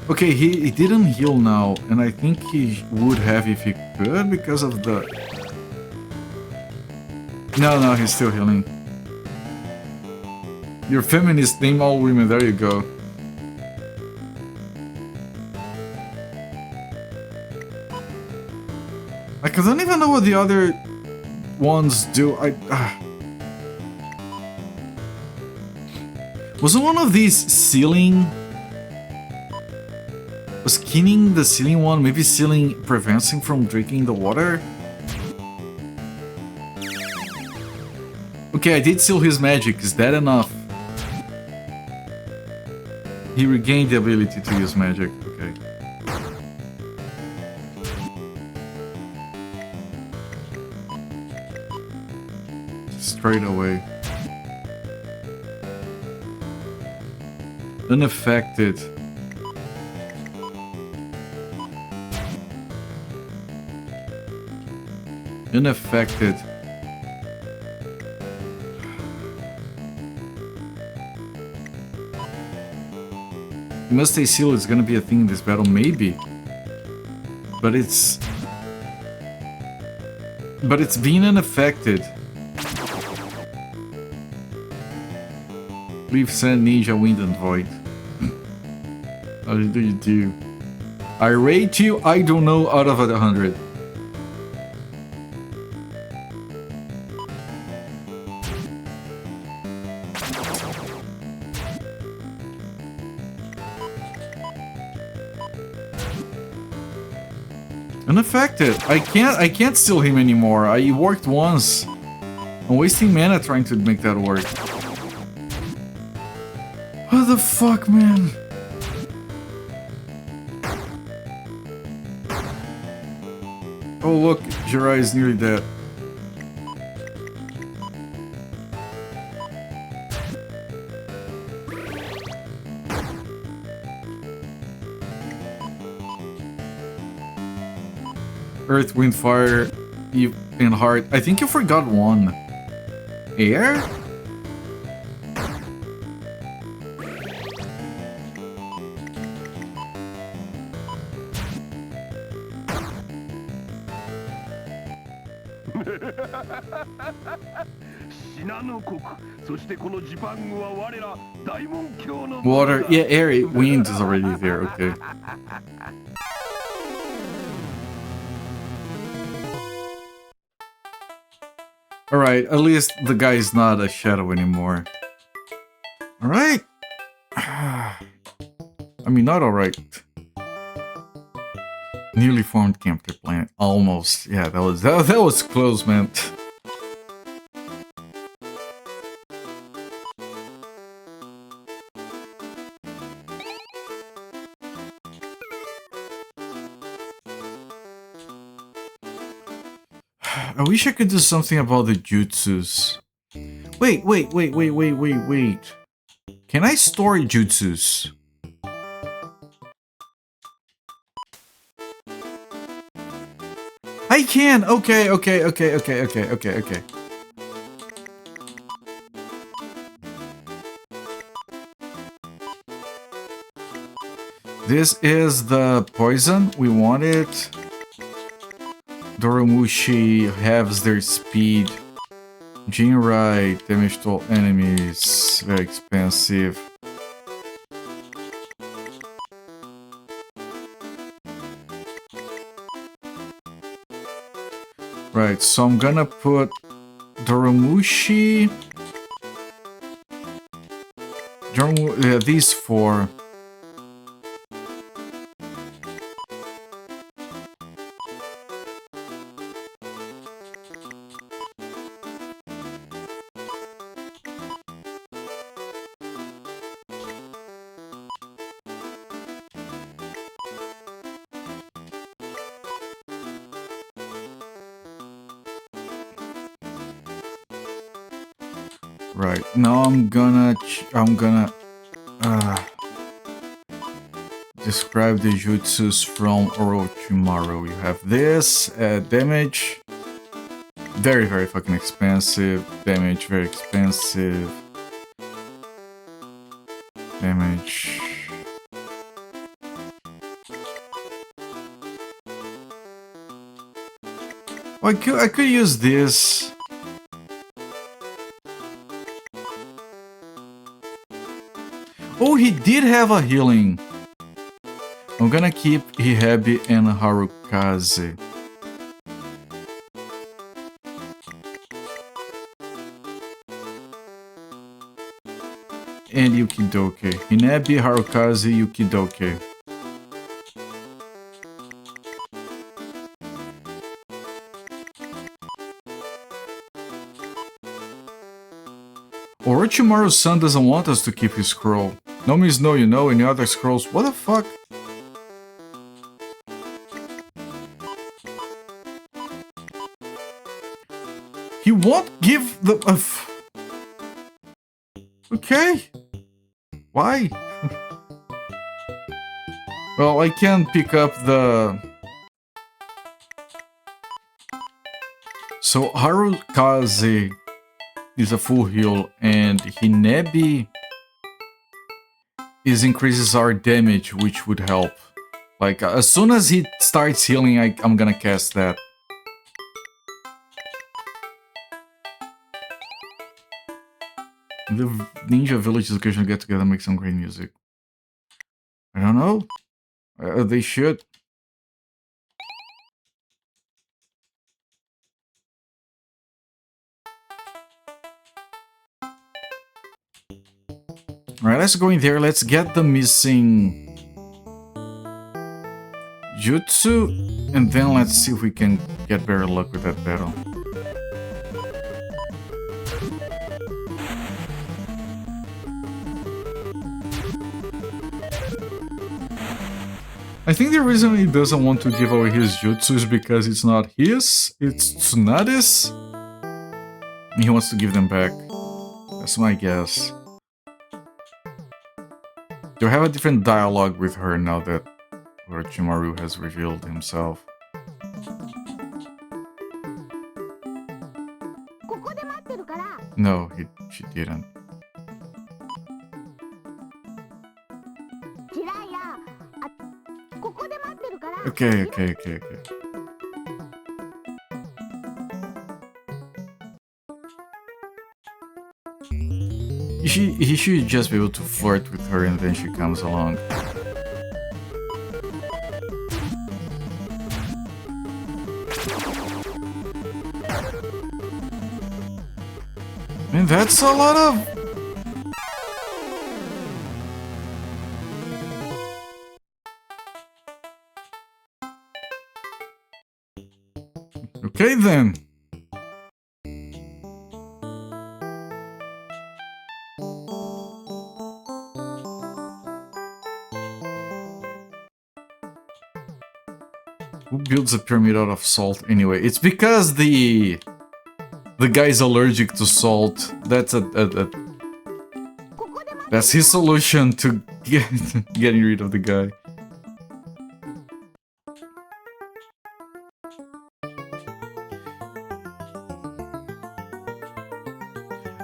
Okay, he didn't heal now, and I think he would have if he could because of the... No, he's still healing. You're feminist, name all women, there you go. Like, I don't even know what the other ones do. Wasn't one of these ceiling Was skinning the sealing one? Maybe sealing prevents him from drinking the water? Okay, I did seal his magic. Is that enough? He regained the ability to use magic. Okay. Straight away. Unaffected. Unaffected. Must stay sealed is gonna be a thing in this battle, maybe. But it's being unaffected. Leave Sand, Ninja, Wind, and Void. How do you do? I rate you, I don't know, out of 100. Unaffected. I can't steal him anymore. I worked once. I'm wasting mana trying to make that work. What the fuck, man? Oh look, Jirai is nearly dead. Earth, Wind, Fire, and Heart. I think you forgot one. Air? Water. Yeah, air. Wind is already there. Okay. Alright, at least the guy is not a shadow anymore. Alright. I mean, not alright. Newly formed campfire planet. Almost. Yeah, that was close, man. I wish I could do something about the jutsus. Wait. Can I store jutsus? I can! Okay. This is the poison. We want it. Doromushi halves their speed. Jinrai, damage to all enemies. Very expensive. Right, so I'm gonna put Doromushi. These four. Right, now I'm gonna describe the jutsus from Orochimaru. You have this, damage, very fucking expensive, damage, very expensive, damage. Oh, I could use this. Oh, he did have a healing. I'm gonna keep Hihebi and Harukaze. And Yukidoke. Hinebi, Harukaze, Yukidoke. Orochimaru's son doesn't want us to keep his scroll. No means no, you know, any other scrolls. What the fuck? He won't give the... okay. Why? Well, I can pick up the... So Harukaze is a full heal, and Hinebi increases our damage, which would help. Like, as soon as he starts healing, I'm gonna cast that. The ninja villages occasionally get together and make some great music. I don't know. They should. Alright, let's go in there. Let's get the missing jutsu, and then let's see if we can get better luck with that battle. I think the reason he doesn't want to give away his jutsu is because it's not his, it's Tsunade's. He wants to give them back. That's my guess. Do I have a different dialogue with her now that Orochimaru has revealed himself? No, she didn't. Okay. He should just be able to flirt with her and then she comes along. And that's a lot of... Okay then. Who builds a pyramid out of salt anyway? It's because the guy's allergic to salt. That's that's his solution to getting rid of the guy.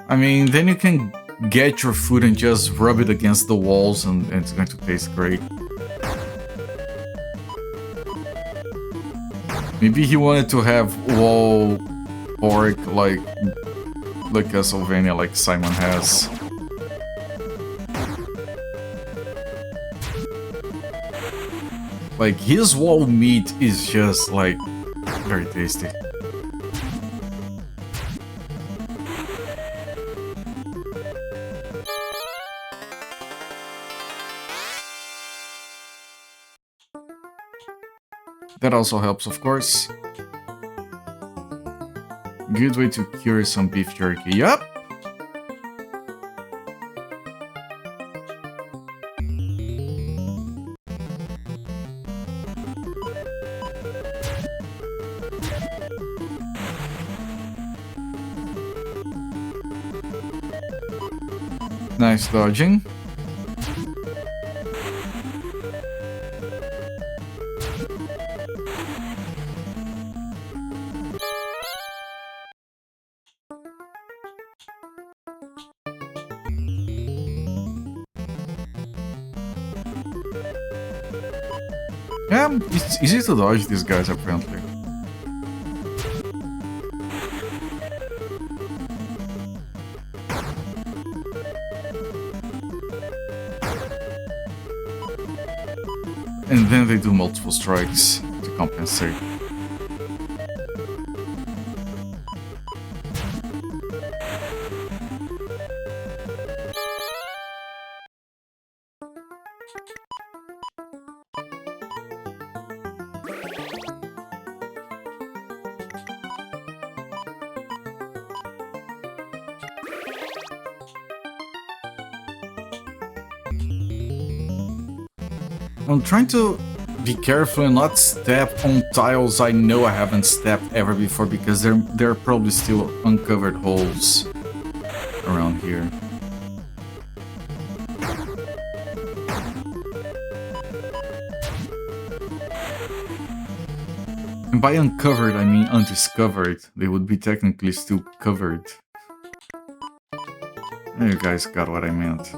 I mean, then you can get your food and just rub it against the walls and it's going to taste great. Maybe he wanted to have wall pork like Castlevania, like Simon has. Like, his wall meat is just, like, very tasty. That also helps, of course. Good way to cure some beef jerky. Yup! Nice dodging. Yeah, it's easy to dodge these guys apparently. And then they do multiple strikes to compensate. I'm trying to be careful and not step on tiles I know I haven't stepped ever before, because there are probably still uncovered holes around here. And by uncovered, I mean undiscovered. They would be technically still covered. You guys got what I meant.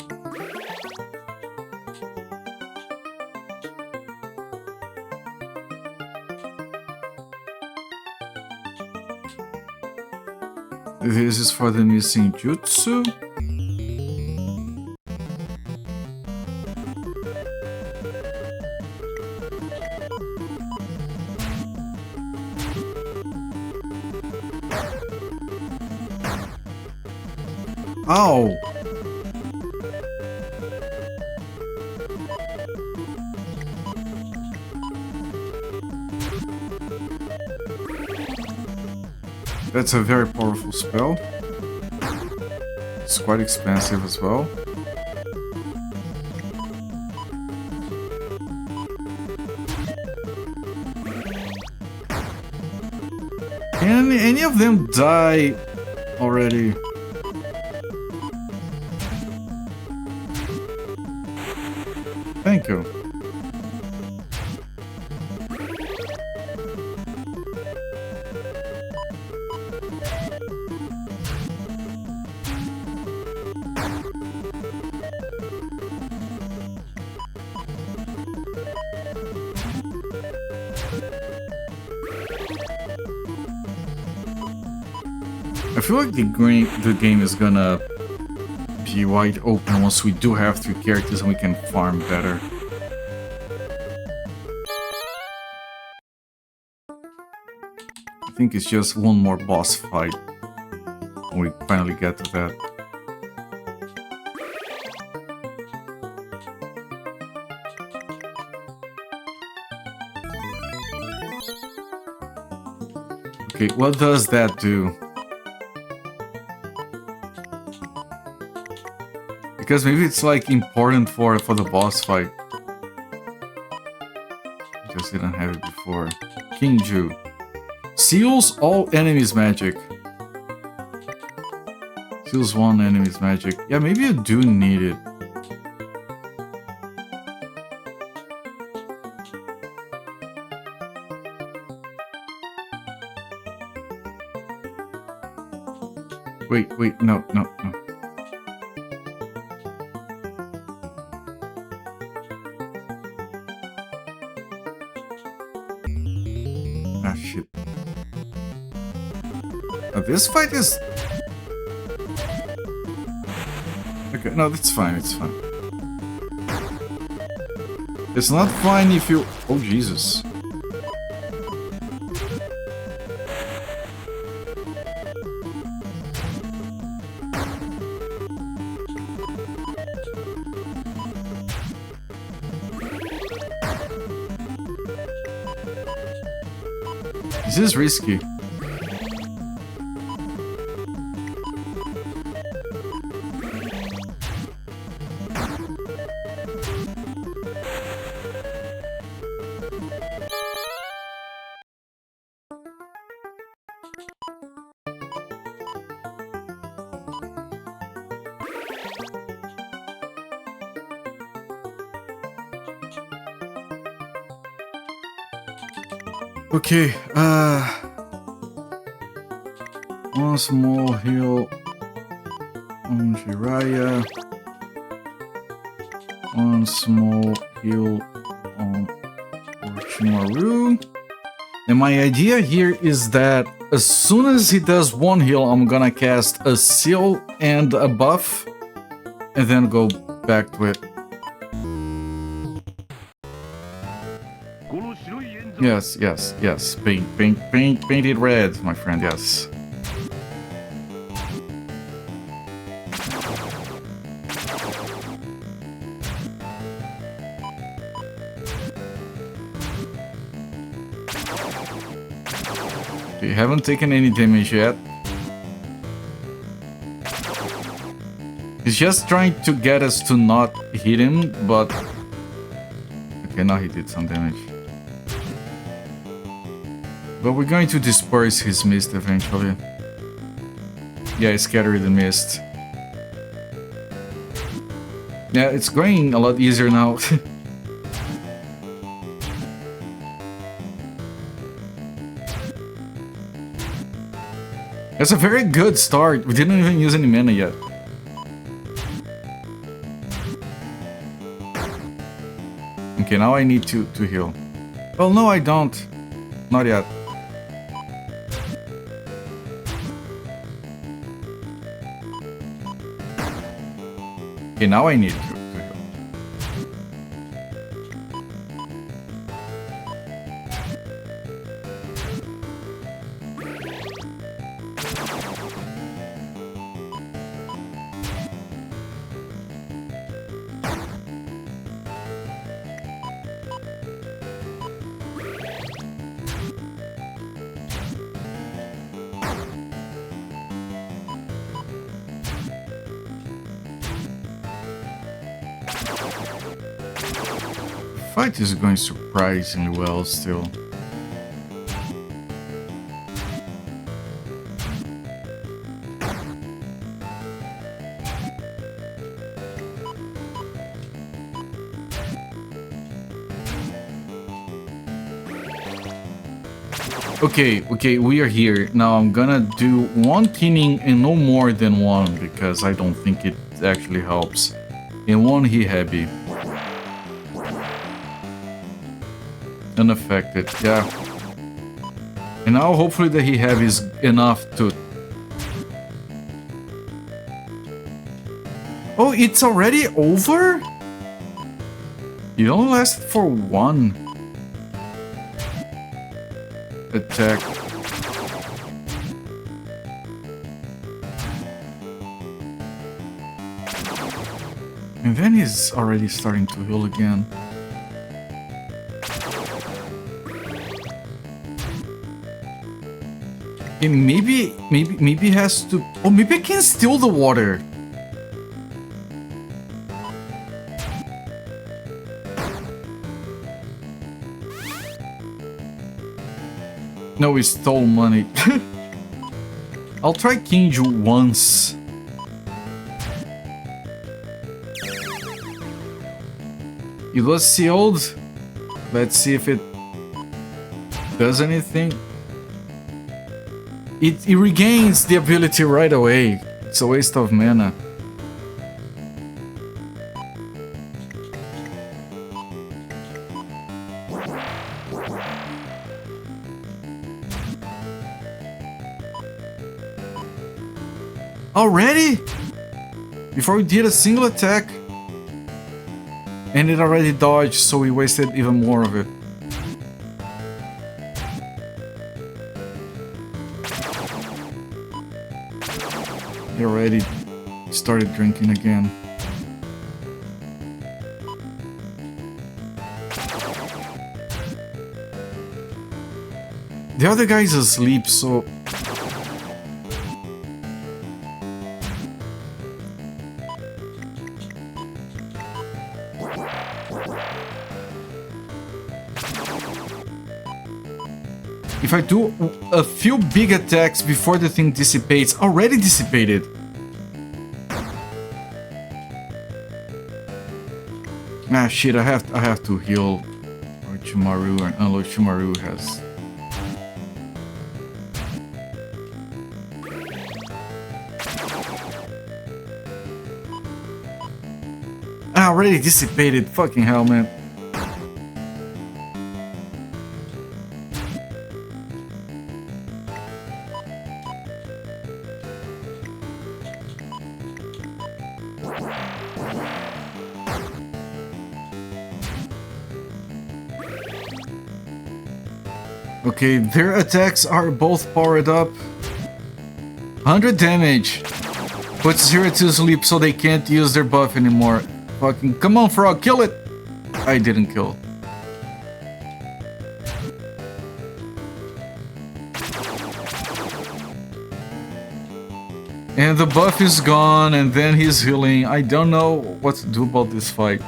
This is for the missing jutsu. Ow! That's a very powerful spell. It's quite expensive as well. Can any of them die already? Thank you. I feel like the game is gonna be wide open once we do have 3 characters and we can farm better. I think it's just one more boss fight when we finally get to that. Okay, what does that do? Because maybe it's like important for the boss fight. Just didn't have it before. Kinju. Seals all enemies magic. Seals one enemy's magic. Yeah, maybe you do need it. Wait, no. Ah, shit. This fight is... Okay, no, that's fine, it's fine. It's not fine if you... Oh, Jesus. This is risky. Okay, one small heal on Jiraiya, one small heal on Orochimaru. And my idea here is that as soon as he does one heal, I'm gonna cast a seal and a buff, and then go back to it. Yes. Paint it red, my friend, yes. You haven't taken any damage yet. He's just trying to get us to not hit him, but Okay, now he did some damage. But we're going to disperse his mist eventually. Yeah, scatter the mist. Yeah, it's going a lot easier now. That's a very good start. We didn't even use any mana yet. Okay, now I need to heal. Well, no, I don't. Not yet. Okay, now I need to heal. Fight is going surprisingly well still. Okay, we are here. Now I'm gonna do one thinning and no more than one because I don't think it actually helps. And one he heavy. Unaffected, yeah. And now hopefully the he heavy is enough to... Oh, it's already over? It only lasted for one attack. And then he's already starting to heal again. And maybe he has to... Oh, maybe I can steal the water. No, he stole money. I'll try Kinju once. It was sealed. Let's see if it does anything. It regains the ability right away. It's a waste of mana. Already? Before we did a single attack? And it already dodged, so we wasted even more of it. He already started drinking again. The other guy's asleep, so... If I do a few big attacks before the thing dissipates, already dissipated. Ah shit, I have to heal Orochimaru, and Orochimaru has... Ah, already dissipated, fucking hell, man. Okay, their attacks are both powered up. 100 damage. Puts Ziria to sleep so they can't use their buff anymore. Fucking come on, frog, kill it! I didn't kill. And the buff is gone, and then he's healing. I don't know what to do about this fight.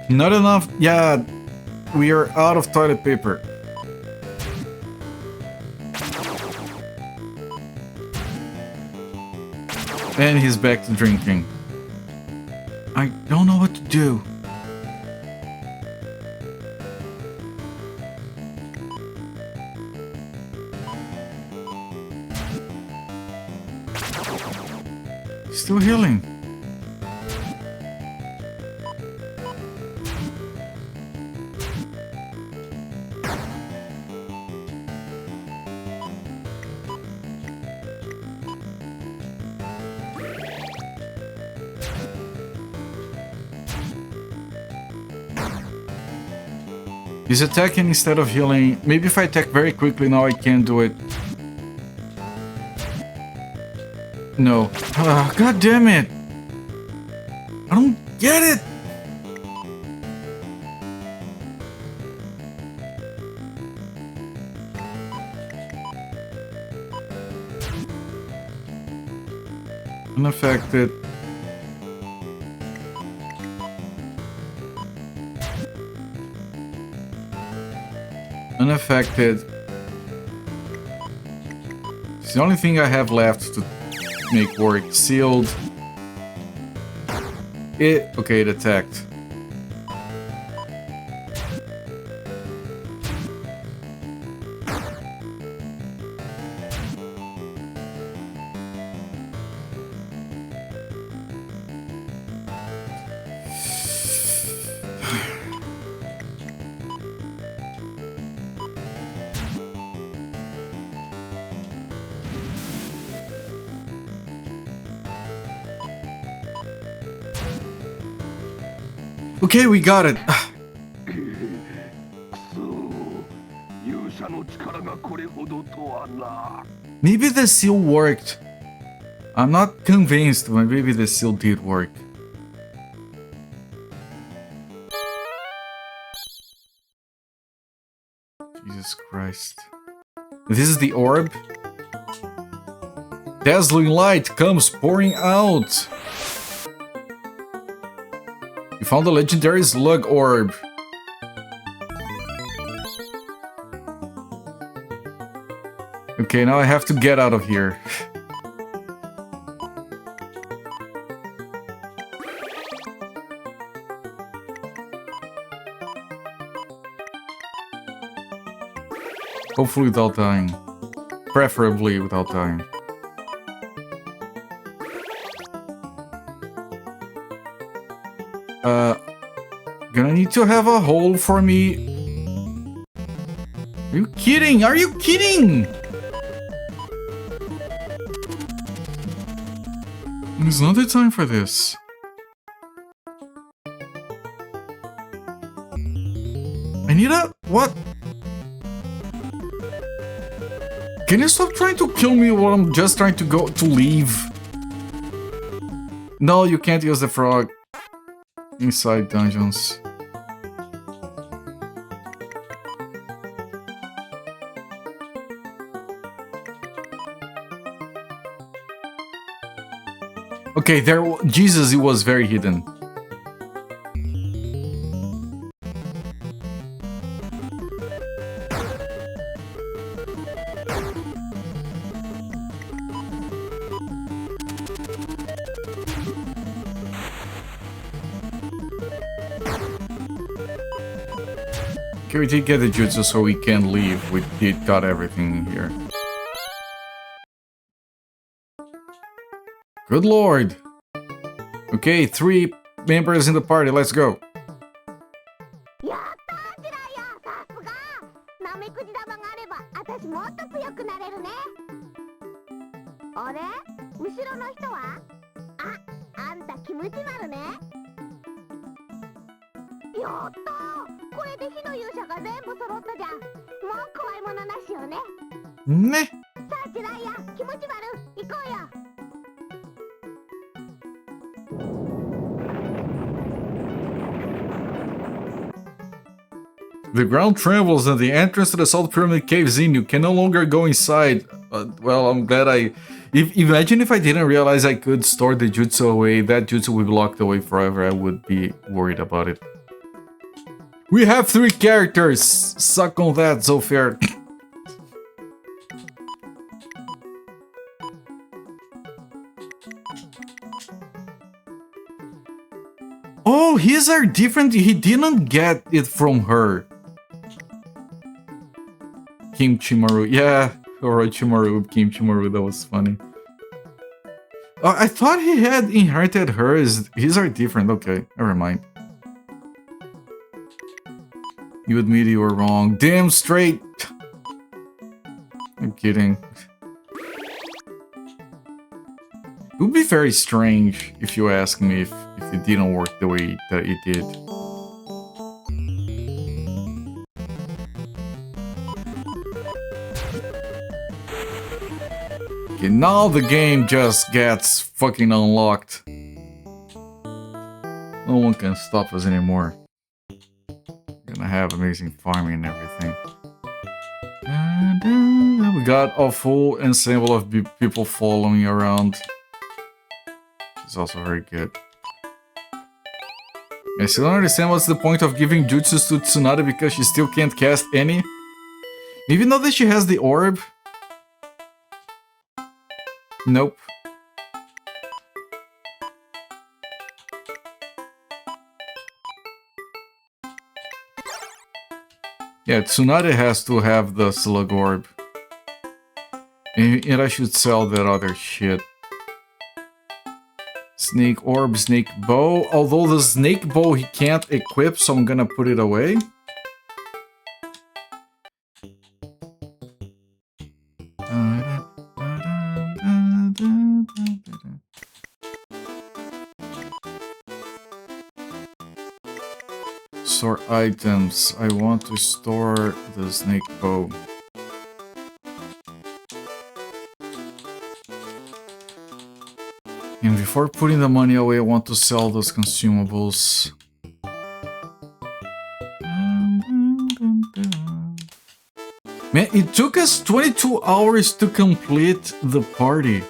Not enough. Yeah, we are out of toilet paper. And he's back to drinking. I don't know what to do. Still healing. He's attacking instead of healing. Maybe if I attack very quickly now I can do it. No. God damn it! I don't get it! Unaffected. Unaffected. It's the only thing I have left to make work. Sealed. Okay, it attacked. Okay, we got it. Maybe the seal worked. I'm not convinced, but maybe the seal did work. Jesus Christ. This is the orb. Dazzling light comes pouring out. You found the legendary slug orb. Okay, now I have to get out of here. Hopefully without dying. Preferably without dying. Gonna need to have a hole for me. Are you kidding? Are you kidding? It's not the time for this. I need a... what? Can you stop trying to kill me while I'm just trying to go to leave? No, you can't use the frog inside dungeons. Okay, Jesus, it was very hidden. Okay, we did get the jutsu so we can leave. We did got everything here. Good lord. Okay, 3 members in the party, let's go. Meh. The ground trembles and the entrance to the Salt Pyramid caves in. You can no longer go inside. Well, I'm glad imagine if I didn't realize I could store the jutsu away. That jutsu would be locked away forever. I would be worried about it. We have 3 characters! Suck on that, Zofia. Oh, his are different. He didn't get it from her. Kimchimaru. Yeah, Orochimaru, Kimchimaru. That was funny. I thought he had inherited hers. His are different. Okay, never mind. You admit you were wrong. Damn straight. I'm kidding. It would be very strange if you ask me if it didn't work the way that it did. Okay, now the game just gets fucking unlocked. No one can stop us anymore. We're gonna have amazing farming and everything. And we got a full ensemble of people following around. It's also very good. I still don't understand what's the point of giving jutsus to Tsunade because she still can't cast any. Even though that she has the orb. Nope. Yeah, Tsunade has to have the slug orb. And I should sell that other shit. Snake orb, snake bow. Although the snake bow he can't equip, so I'm gonna put it away. Store items. I want to store the snake bow. And before putting the money away, I want to sell those consumables. Man, it took us 22 hours to complete the party.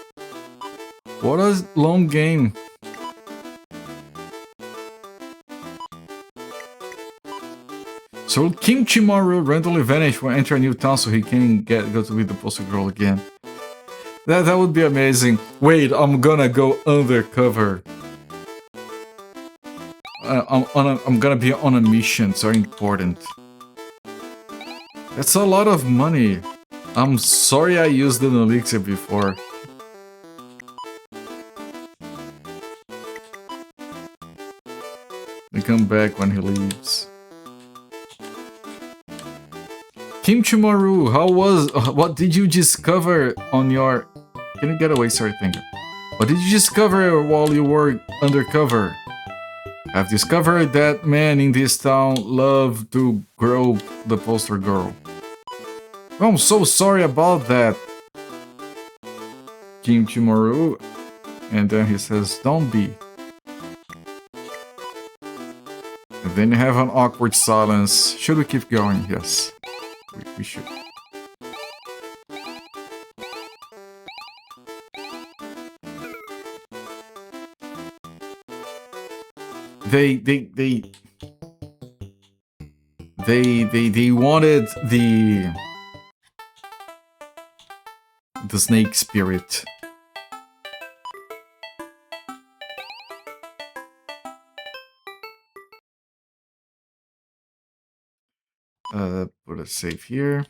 What a long game. So Kimchimaru randomly vanished when enter a new town so he can go to meet the poster girl again. That would be amazing. Wait, I'm gonna go undercover. I'm gonna be on a mission, so important. That's a lot of money. I'm sorry I used an elixir before. I come back when he leaves. Kimchimaru, what did you discover on your... Can you get away, sorry, thank you. What did you discover while you were undercover? I've discovered that men in this town love to grope the poster girl. Oh, I'm so sorry about that. Kimchimaru. And then he says, don't be. And then you have an awkward silence. Should we keep going? Yes. We should. They wanted the snake spirit. Put a save here.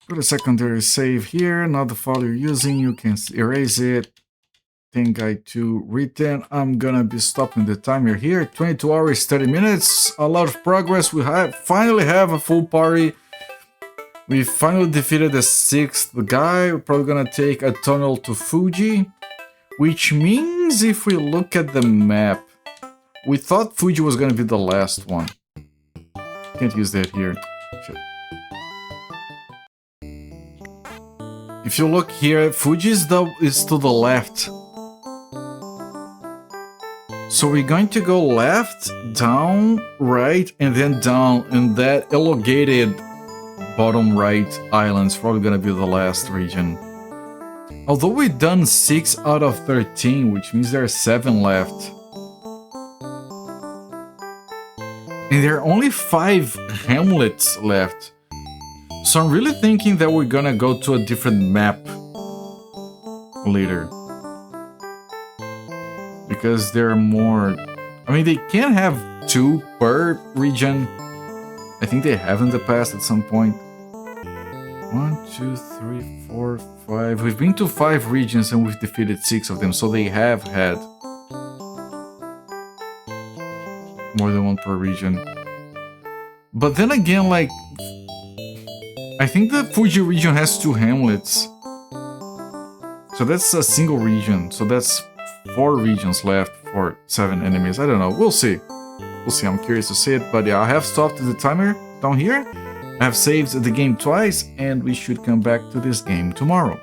Put a secondary save here, not the file you're using, you can erase it. Tengai 2 written. I'm gonna be stopping the timer here. 22 hours, 30 minutes. A lot of progress. We finally have a full party. We finally defeated the 6th guy. We're probably gonna take a tunnel to Fuji. Which means if we look at the map, we thought Fuji was gonna be the last one. Can't use that here. Shit. If you look here, Fuji is to the left. So we're going to go left, down, right, and then down in that elongated bottom right island is probably gonna be the last region. Although we've done 6 out of 13, which means there are 7 left. And there are only 5 hamlets left. So I'm really thinking that we're gonna go to a different map later. Because there are more... I mean, they can have 2 per region. I think they have in the past at some point. 1, 2, 3, 4, 5. We've been to 5 regions and we've defeated 6 of them, so they have had more than 1 per region. But then again, like, I think the Fuji region has 2 hamlets. So that's a single region. So that's 4 regions left for 7 enemies. I don't know. We'll see. We'll see. I'm curious to see it. But yeah, I have stopped the timer down here. I have saved the game twice, and we should come back to this game tomorrow.